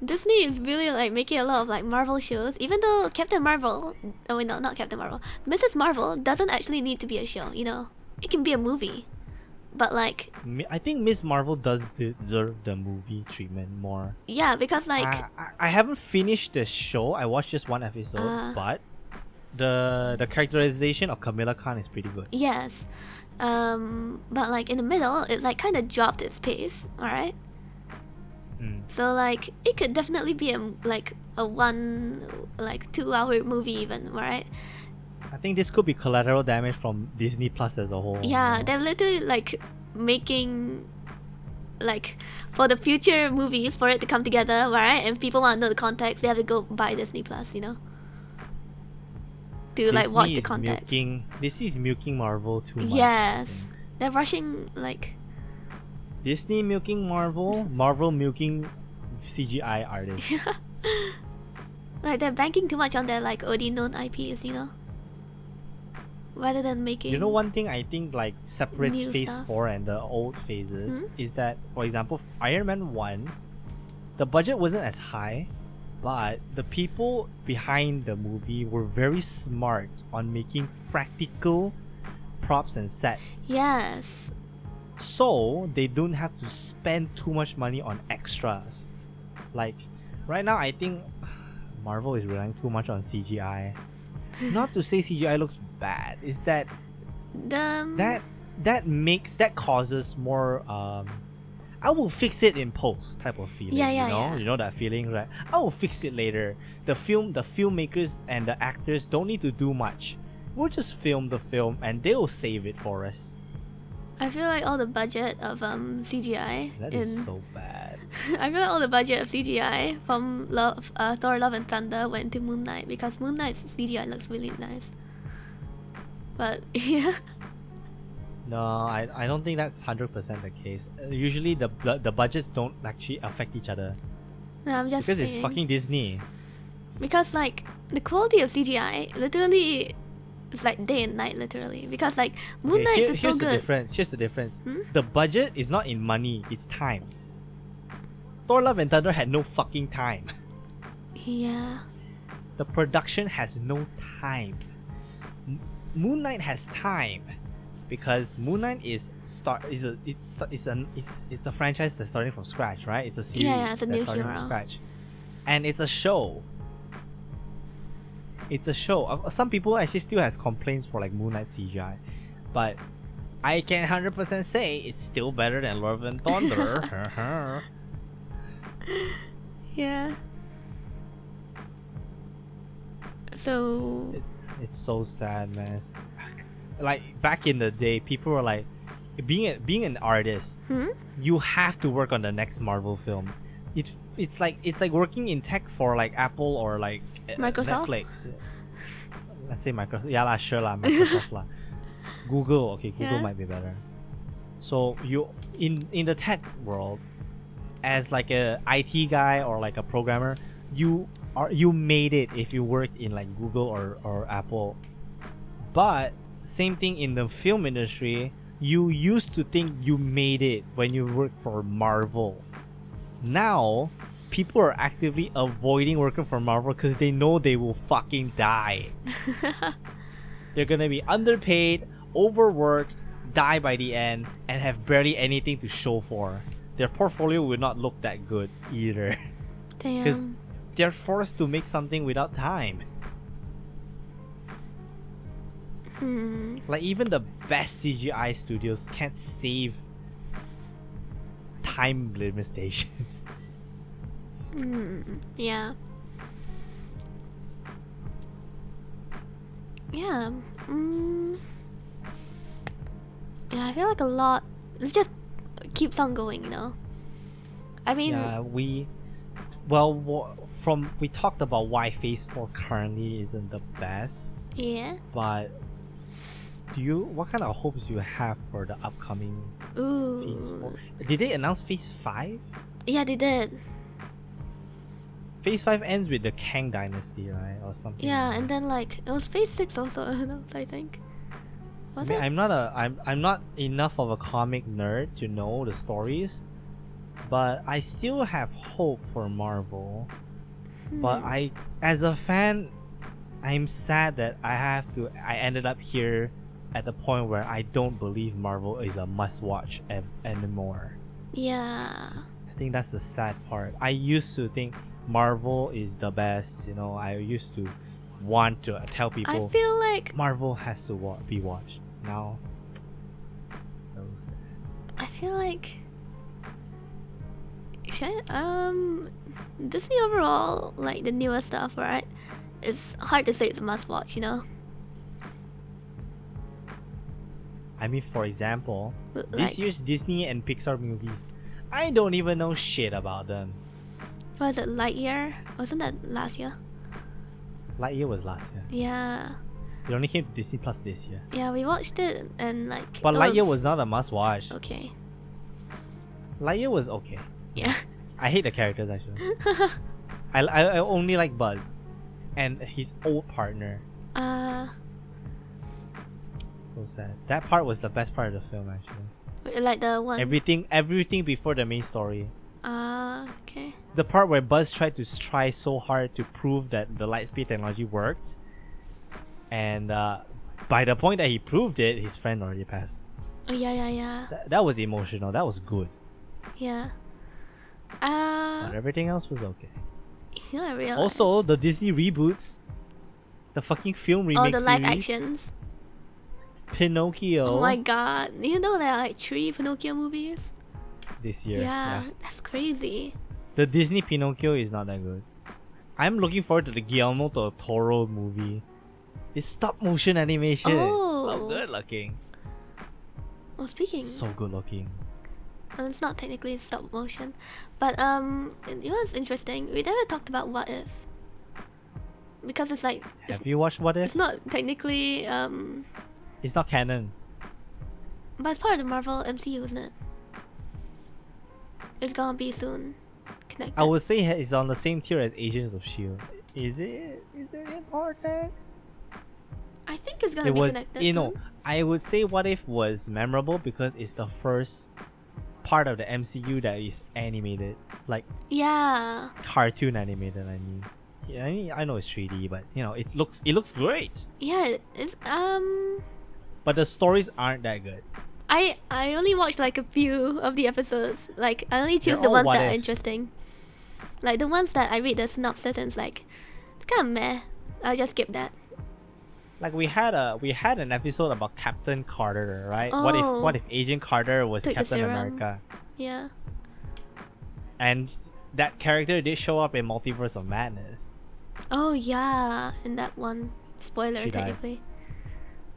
Disney is really like making a lot of like Marvel shows. Even though Captain Marvel, not Captain Marvel, Mrs. Marvel doesn't actually need to be a show. It can be a movie. But like, I think Miss Marvel does deserve the movie treatment more. yeah, because like I haven't finished the show. I watched just one episode, but the characterization of Kamala Khan is pretty good. yes, but like in the middle, it like kind of dropped its pace. All right. So like it could definitely be a 2-hour movie even, right? I think this could be collateral damage from Disney Plus as a whole. Yeah, they're literally like making like for the future movies for it to come together, right? And people want to know the context, they have to go buy Disney Plus, to like watch the context. This is milking Marvel too much. Yes, they're rushing like Disney milking Marvel, Marvel milking CGI artists. like they're banking too much on their like already known IPs, rather than making. One thing I think like separates new Phase stuff. 4 and the old phases is that, for example, Iron Man 1, the budget wasn't as high, but the people behind the movie were very smart on making practical props and sets. Yes. So they don't have to spend too much money on extras. Like right now, I think Marvel is relying too much on CGI. Not to say CGI looks bad, is that that causes more I will fix it in post type of feeling. Yeah. You know that feeling, right? I will fix it later. The filmmakers and the actors don't need to do much. We'll just film the film and they'll save it for us. I feel like all the budget of CGI That is so bad. I feel like all the budget of CGI from Thor: Love and Thunder went to Moon Knight because Moon Knight's CGI looks really nice. But yeah. No, I don't think that's 100% the case. Usually the budgets don't actually affect each other No, I'm just because saying. it's fucking Disney. Because like the quality of CGI literally is like day and night literally. Because like Moon Knight is so Here's good. Here's the difference. The budget is not in money, it's time. Thor: Love and Thunder had no fucking time. Yeah. The production has no time. Moon Knight has time because Moon Knight is a franchise that's starting from scratch, right? It's a series it's a that's new starting hero. from scratch, and it's a show. It's a show. Some people actually still has complaints for like Moon Knight CGI, but I can 100% say it's still better than Love and Thunder. Yeah. So It's so sad, man. Like back in the day, people were like, being an artist, you have to work on the next Marvel film. It's like working in tech for like Apple or like Microsoft? Netflix. Let's say Microsoft. Yeah lah, sure lah, Microsoft lah. Google, okay, Google Yeah. might be better. So you in the tech world, as like a IT guy or like a programmer, you made it if you worked in like Google or Apple. But same thing in the film industry, you used to think you made it when you worked for Marvel. Now people are actively avoiding working for Marvel because they know they will fucking die. They're gonna be underpaid, overworked, die by the end, and have barely anything to show for. Their portfolio will not look that good either. Because damn. they're forced to make something without time. Like even the best CGI studios can't save time limitations. Yeah. Yeah. Yeah, I feel like a lot. It just keeps on going, you know. I mean, Yeah, we talked about why Phase 4 currently isn't the best, yeah. but what kind of hopes do you have for the upcoming Phase 4? Ooh. Did they announce Phase 5? Yeah, they did. Phase 5 ends with the Kang Dynasty, right? Or something. Yeah, like and that. then like it was Phase 6 also. I think. Was I mean, it? I'm not enough of a comic nerd to know the stories, but I still have hope for Marvel. But as a fan, I'm sad that I ended up here at the point where I don't believe Marvel is a must-watch anymore. Yeah. I think that's the sad part. I used to think Marvel is the best. You know, I used to want to tell people I feel like Marvel has to be watched. Now, so sad. I feel like Disney overall, like the newer stuff, right? It's hard to say it's a must watch, you know? I mean, for example, Like, this year's Disney and Pixar movies, I don't even know shit about them. was it Lightyear? Wasn't that last year? Lightyear was last year. Yeah. It only came to Disney Plus this year. Yeah, we watched it and like But it Lightyear was not a must-watch. okay. Lightyear was okay. Yeah. I hate the characters actually. I only like Buzz and his old partner. So sad. That part was the best part of the film actually. Like the one. Everything before the main story. Okay. The part where Buzz tried to try so hard to prove that the lightspeed technology worked, and by the point that he proved it, his friend already passed. Oh yeah. That was emotional. That was good. Yeah. But everything else was okay. You know, I realized. Also, the Disney reboots, the fucking film remake oh, the live series, actions. Pinocchio. Oh my god. You know there are like 3 Pinocchio movies? This year. Yeah, that's crazy. The Disney Pinocchio is not that good. I'm looking forward to the Guillermo del Toro movie. It's stop motion animation. Oh. So good looking. Oh, speaking. So good looking. It's not technically stop motion, but you know what's interesting? We never talked about What If, because it's like Have you watched What If? it's not technically It's not canon. but it's part of the Marvel MCU, isn't it? It's gonna be soon connected. I would say it's on the same tier as Agents of Shield. Is it? Is it important? I think it's gonna It be was, connected. you know, soon. I would say What If was memorable because it's the first part of the MCU that is animated, like Yeah. cartoon animated. I mean, yeah, I know it's 3D, but you know, it looks great. Yeah. It's But the stories aren't that good. I only watched like a few of the episodes. Like I only choose They're the all ones what that are ifs. interesting. Like the ones that I read the synopsis and it's like it's kind of meh. I'll just skip that. Like we had an episode about Captain Carter, right? Oh. What if Agent Carter was Took the Captain serum. America? Yeah. And that character did show up in Multiverse of Madness. Oh yeah, in that one spoiler She died. technically.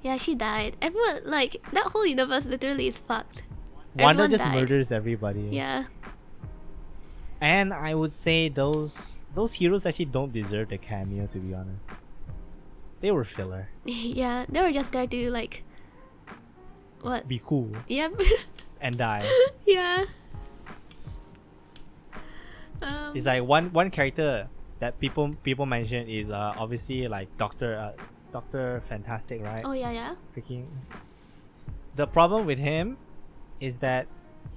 Yeah, she died. Everyone like that whole universe literally is fucked. Wanda Everyone just died. murders everybody. Yeah. And I would say those heroes actually don't deserve the cameo, to be honest. They were filler. Yeah, they were just there to like what? Be cool Yep. and die. Yeah. It's like one character that people mention is obviously like Doctor Fantastic, right? Oh yeah. Freaking. The problem with him is that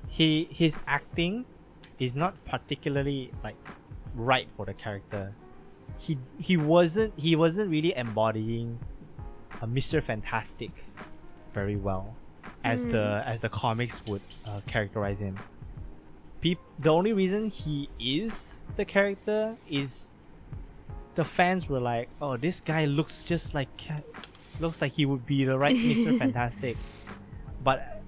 his acting is not particularly like right for the character. He wasn't really embodying a Mr. Fantastic very well as the comics would characterize him. The only reason he is the character is the fans were like, oh, this guy looks just like he would be the right Mr. Fantastic. But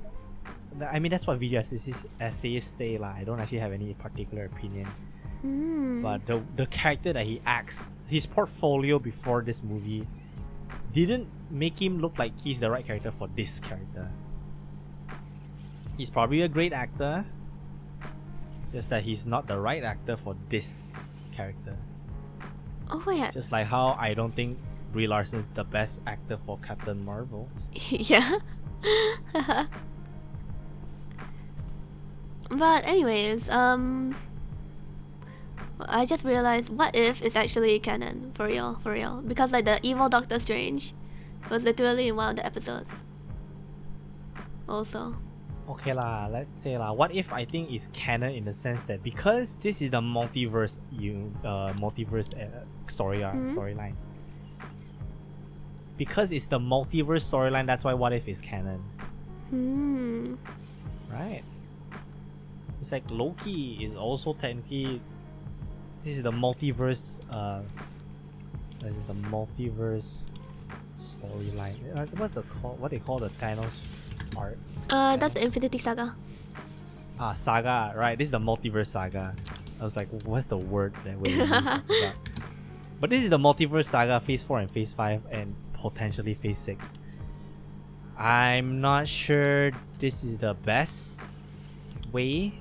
I mean, that's what video essayists say lah. I don't actually have any particular opinion. But the character that he acts, his portfolio before this movie didn't make him look like he's the right character for this character. He's probably a great actor, just that he's not the right actor for this character. Oh yeah. Just like how I don't think Brie Larson's the best actor for Captain Marvel. Yeah. But anyways, I just realized what if it's actually canon for real, because like the evil Doctor Strange was literally in one of the episodes. Also. Okay lah, let's say lah. What if I think is canon in the sense that because this is the multiverse storyline. Because it's the multiverse storyline, that's why what if is canon. Right? It's like Loki is also technically this is the multiverse this is a multiverse storyline. What they call the Thanos part? That's the Infinity Saga. Saga, right? This is the multiverse saga. I was like, what's the word that we're using? But this is the multiverse saga, phase 4 and phase 5 and potentially phase 6. I'm not sure this is the best way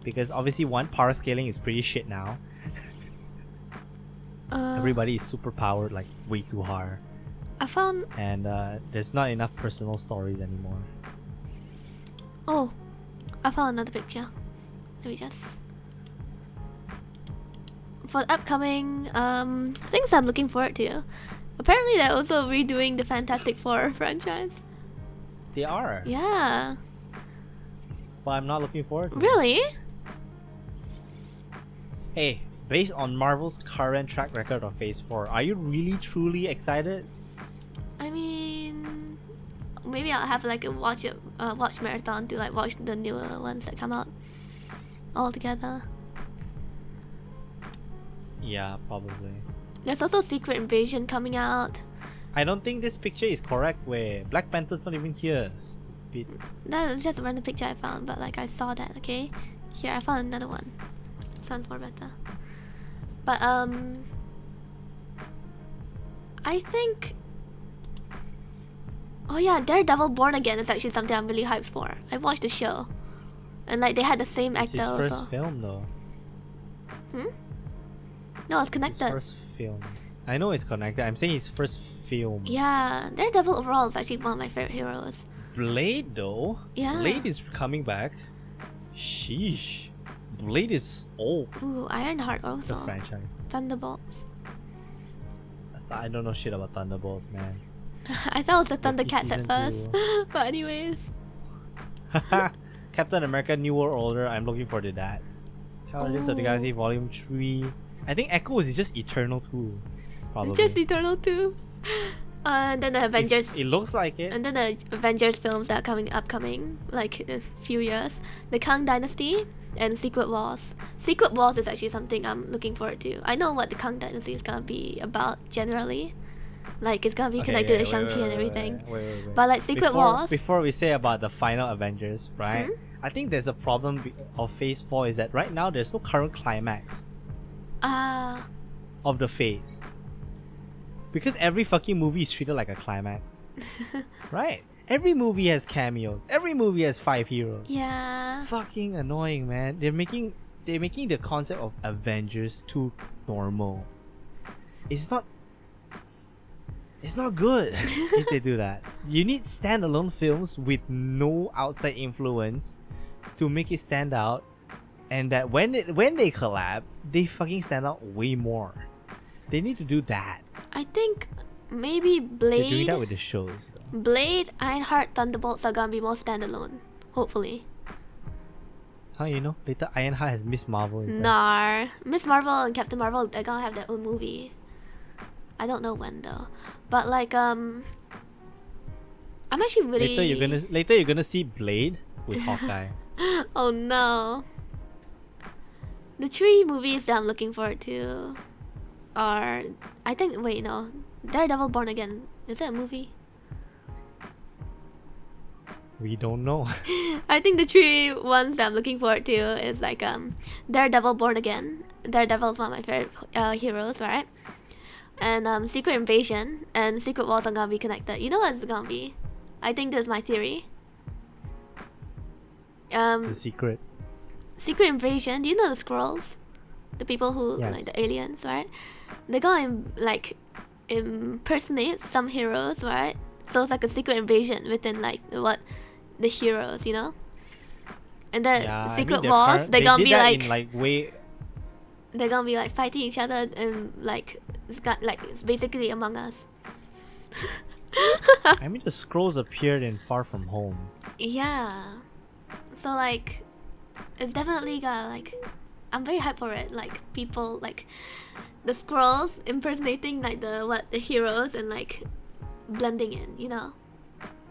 because obviously one, power scaling is pretty shit now. Everybody is super powered like way too hard. And there's not enough personal stories anymore. Oh, I found another picture. Let me just. For the upcoming things I'm looking forward to. Apparently they're also redoing the Fantastic Four franchise. They are. Yeah. But I'm not looking forward to it. Really? Hey, based on Marvel's current track record of Phase 4, are you really truly excited? I mean, maybe I'll have like a watch marathon to like watch the newer ones that come out all together. Yeah, probably. There's also Secret Invasion coming out. I don't think this picture is correct where Black Panther's not even here. Stupid. That's just a random picture I found, but like I saw that, okay? Here, I found another one. This one's more better. But I think... Oh yeah, Daredevil Born Again is actually something I'm really hyped for. I watched the show. And like they had the same It's actor his also. first film though. No, it's His connected. first film. I know it's connected. I'm saying his first film. Yeah, Daredevil overall is actually one of my favorite heroes. Blade though? Yeah. Blade is coming back. Sheesh. Blade is old. Ooh, Ironheart The also. franchise. Thunderbolts. I don't know shit about Thunderbolts, man. I thought it was the Loki Thundercats at season first. But anyways. Captain America New World Order. I'm looking forward to that. Guardians of the Galaxy Volume 3. I think Echo is just Eternal 2. Probably. It's just Eternal 2. And then the Avengers. It looks like it. And then the Avengers films that are upcoming, like in a few years. The Kang Dynasty and Secret Wars. Secret Wars is actually something I'm looking forward to. I know what the Kang Dynasty is gonna be about generally. Like it's gonna be connected to Shang-Chi and everything. Wait. But like Secret Wars. Before we say about the final Avengers, right? I think there's a problem of Phase 4 is that right now there's no current climax of the phase. Because every fucking movie is treated like a climax. Right? Every movie has cameos. Every movie has 5 heroes. Yeah. Fucking annoying, man. They're making the concept of Avengers too normal. It's not good if they do that. You need standalone films with no outside influence to make it stand out, and that when they collab, they fucking stand out way more. They need to do that. I think maybe They're doing Blade, that with the shows, though. Blade, Ironheart, Thunderbolts are gonna be more standalone. Hopefully. How you know? Later Ironheart has Miss Marvel inside. Nah. Miss Marvel and Captain Marvel, they're gonna have their own movie. I don't know when though. But like I'm actually really Later you're gonna see Blade with Hawkeye. Oh no. The 3 movies that I'm looking forward to are Daredevil Born Again. Is that a movie? We don't know. I think the 3 ones that I'm looking forward to is like Daredevil Born Again. Daredevil is one of my favorite heroes, right? And Secret Invasion and Secret Wars are gonna be connected. You know what it's gonna be? I think this is my theory. It's a secret. Secret Invasion. Do you know the Skrulls? The people who Yes. like the aliens, right? They're gonna impersonate some heroes, right? So it's like a secret invasion within like the heroes, you know. And then Secret Wars, they're gonna be they're gonna be like fighting each other and like it's basically Among Us. I mean, the scrolls appeared in Far From Home. Yeah. So like, it's definitely gonna I'm very hyped for it. Like people like the Skrulls impersonating like the heroes and like blending in, you know,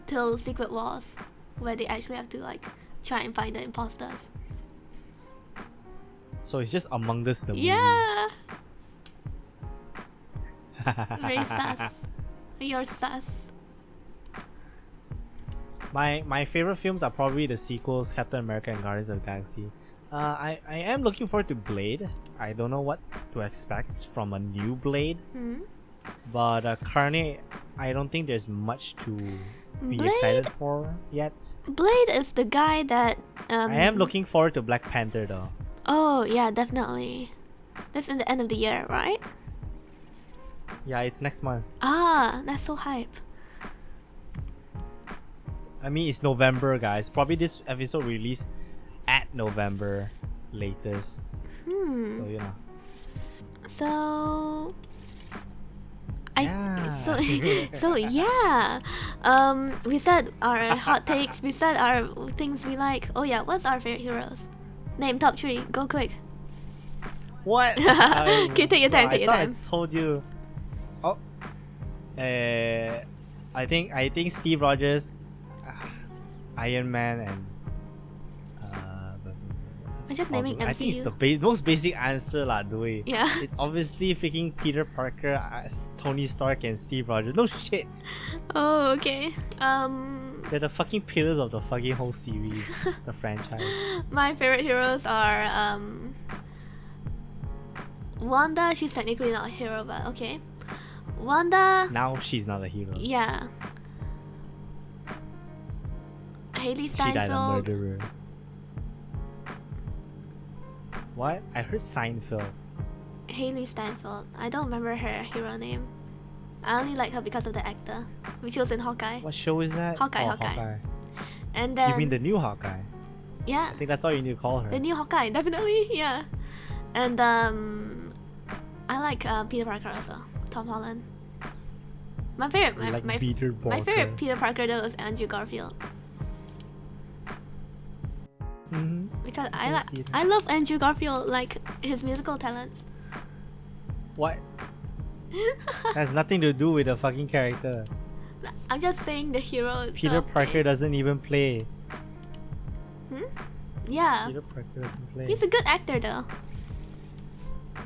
till Secret Wars, where they actually have to like try and find the imposters. So it's just Among Us the movie. Yeah. Very sus. You're sus. My favorite films are probably the sequels, Captain America and Guardians of the Galaxy. I am looking forward to Blade. I don't know what to expect from a new Blade. But currently, I don't think there's much to be excited for yet. Blade is the guy that I am looking forward to Black Panther though. Oh yeah, definitely. That's in the end of the year, right? Yeah, it's next month. Ah, that's so hype. I mean, it's November, guys. Probably this episode released at November latest. So you know. So Yeah. so yeah. We said our hot takes. We said our things we like. Oh yeah, what's our favorite heroes? Name top 3. Go quick. What? Okay, take your time. Take your time. I told you. Oh. I think Steve Rogers, Iron Man, and I'm just naming MCU. I think it's the most basic answer lah, Dewey. Yeah. It's obviously freaking Peter Parker, Tony Stark, and Steve Rogers. No shit. Oh, okay. They're the fucking pillars of the fucking whole series, the franchise. My favorite heroes are Wanda. She's technically not a hero, but okay. Wanda. Now she's not a hero. Yeah. Haley She died a Steinfeld. murderer. What? I heard Seinfeld. Haley Steinfeld. I don't remember her hero name. I only like her because of the actor, which was in Hawkeye. What show is that? Hawkeye, Oh, Hawkeye. And then You mean the new Hawkeye? yeah, I think that's all you need to call her. the new Hawkeye, definitely, yeah. And I like Peter Parker also, Tom Holland. My favorite, You like my Peter my Parker. favorite Peter Parker though is Andrew Garfield Mhm. because I see that. I love Andrew Garfield, like his musical talents. What? Has nothing to do with the fucking character. I'm just saying the hero. Peter itself, Parker okay? doesn't even play. Yeah, Peter Parker doesn't play. he's a good actor though.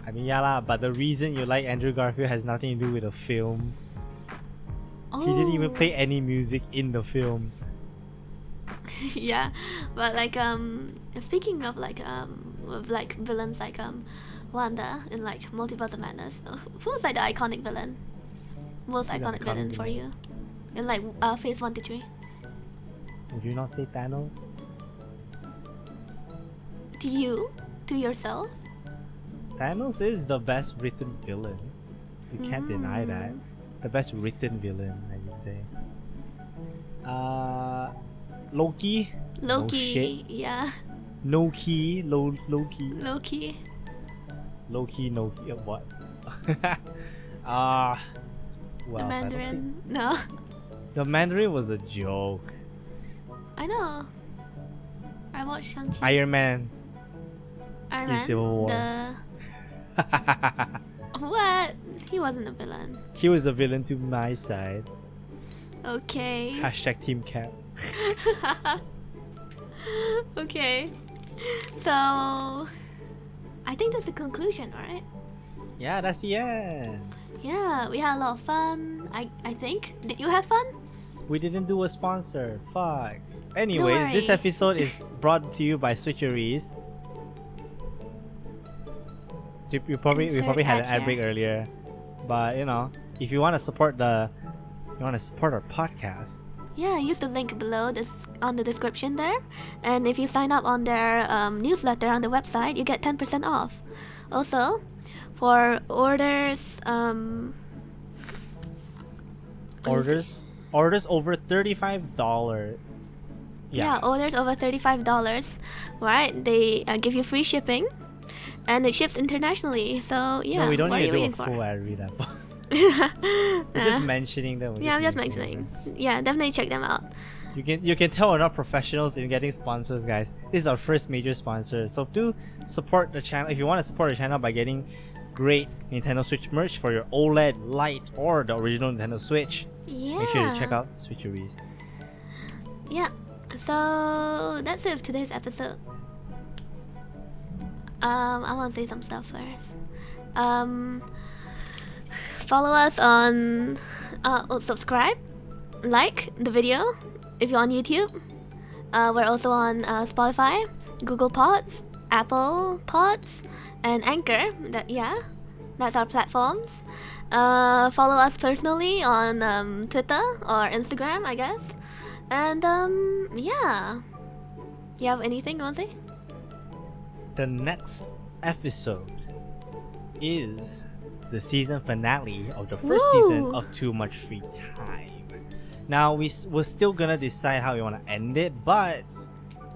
I mean, yeah lah, but the reason you like Andrew Garfield has nothing to do with the film. Oh. He didn't even play any music in the film. Yeah, but like speaking of like villains like Wanda in like Multiverse of Madness. Who's like the iconic villain? Most The iconic villain iconic for you? In like phase 1 to 3. Would you not say Thanos? To you? To yourself? Thanos is the best written villain. You can't deny that. The best written villain, I would say. Loki. No shit. Yeah. Loki. Loki. Loki. Loki. What? Well, The Mandarin. No. The Mandarin was a joke. I know. I watched Shang-Chi. Iron Man. Iron in Man. Civil War. What? He wasn't a villain. He was a villain to my side. Okay. Hashtag Team Cap. Okay. So I think that's the conclusion, right? Yeah, that's the end. Yeah, we had a lot of fun. I think. Did you have fun? We didn't do a sponsor. Fuck. Anyways, this worry. episode is brought to you by Switcheries. We probably Insert had an ad ad break here. earlier, but you know, if you want to support our podcast, Yeah, use the link below this on the description there. And if you sign up on their newsletter on the website, you get 10% off. Also, for orders, orders over $35. yeah, orders over $35, right? They give you free shipping, and it ships internationally. So yeah, No, we don't what are need you to do a waiting for? full ad read up. We're just Uh, mentioning them. yeah, I'm just mentioning. Yeah, definitely check them out. You can tell we're not professionals in getting sponsors, guys. This is our first major sponsor, so do support the channel. If you want to support the channel by getting great Nintendo Switch merch for your OLED, Lite, or the original Nintendo Switch, Yeah. make sure to check out Switcheries. Yeah. So that's it for today's episode. I want to say some stuff first. Follow us on, subscribe, like the video if you're on YouTube. We're also on Spotify, Google Pods, Apple Pods, and Anchor. That's our platforms. Follow us personally on Twitter or Instagram, I guess. And yeah. You have anything you want to say? The next episode is the season finale of the first Woo! season of Too Much Free Time. Now we're still gonna decide how we want to end it, but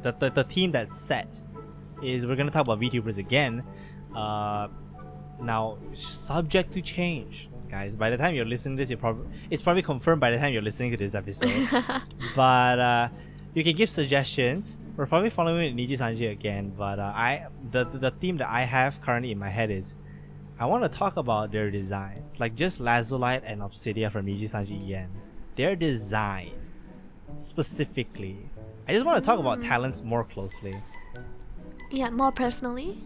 the theme that's set is we're gonna talk about VTubers again. Now subject to change, guys. By the time you're listening to this, it's probably confirmed by the time you're listening to this episode. But you can give suggestions. We're probably following Niji Sanji again, but the theme that I have currently in my head is I want to talk about their designs, like just Lazulite and Obsidia from Niji Sanji Yen. Their designs, specifically. I just want to talk about talents more closely. Yeah, more personally.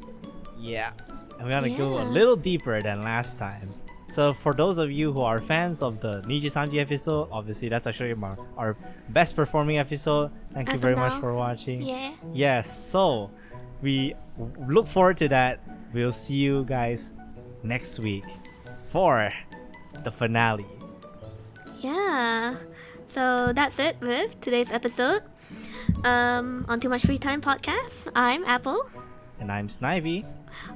Yeah, and we're gonna go a Yeah. little deeper than last time. So for those of you who are fans of the Niji Sanji episode, obviously that's actually our best performing episode. Thank you As of very much now. for watching. Yeah. Yes, so we look forward to that. We'll see you guys next week for the finale. Yeah. So that's it with today's episode. On Too Much Free Time podcast. I'm Apple. And I'm Snivy.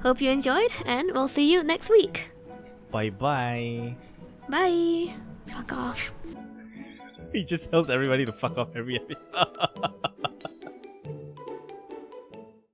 Hope you enjoyed, and we'll see you next week. Bye bye. Bye. Fuck off. He just tells everybody to fuck off every episode.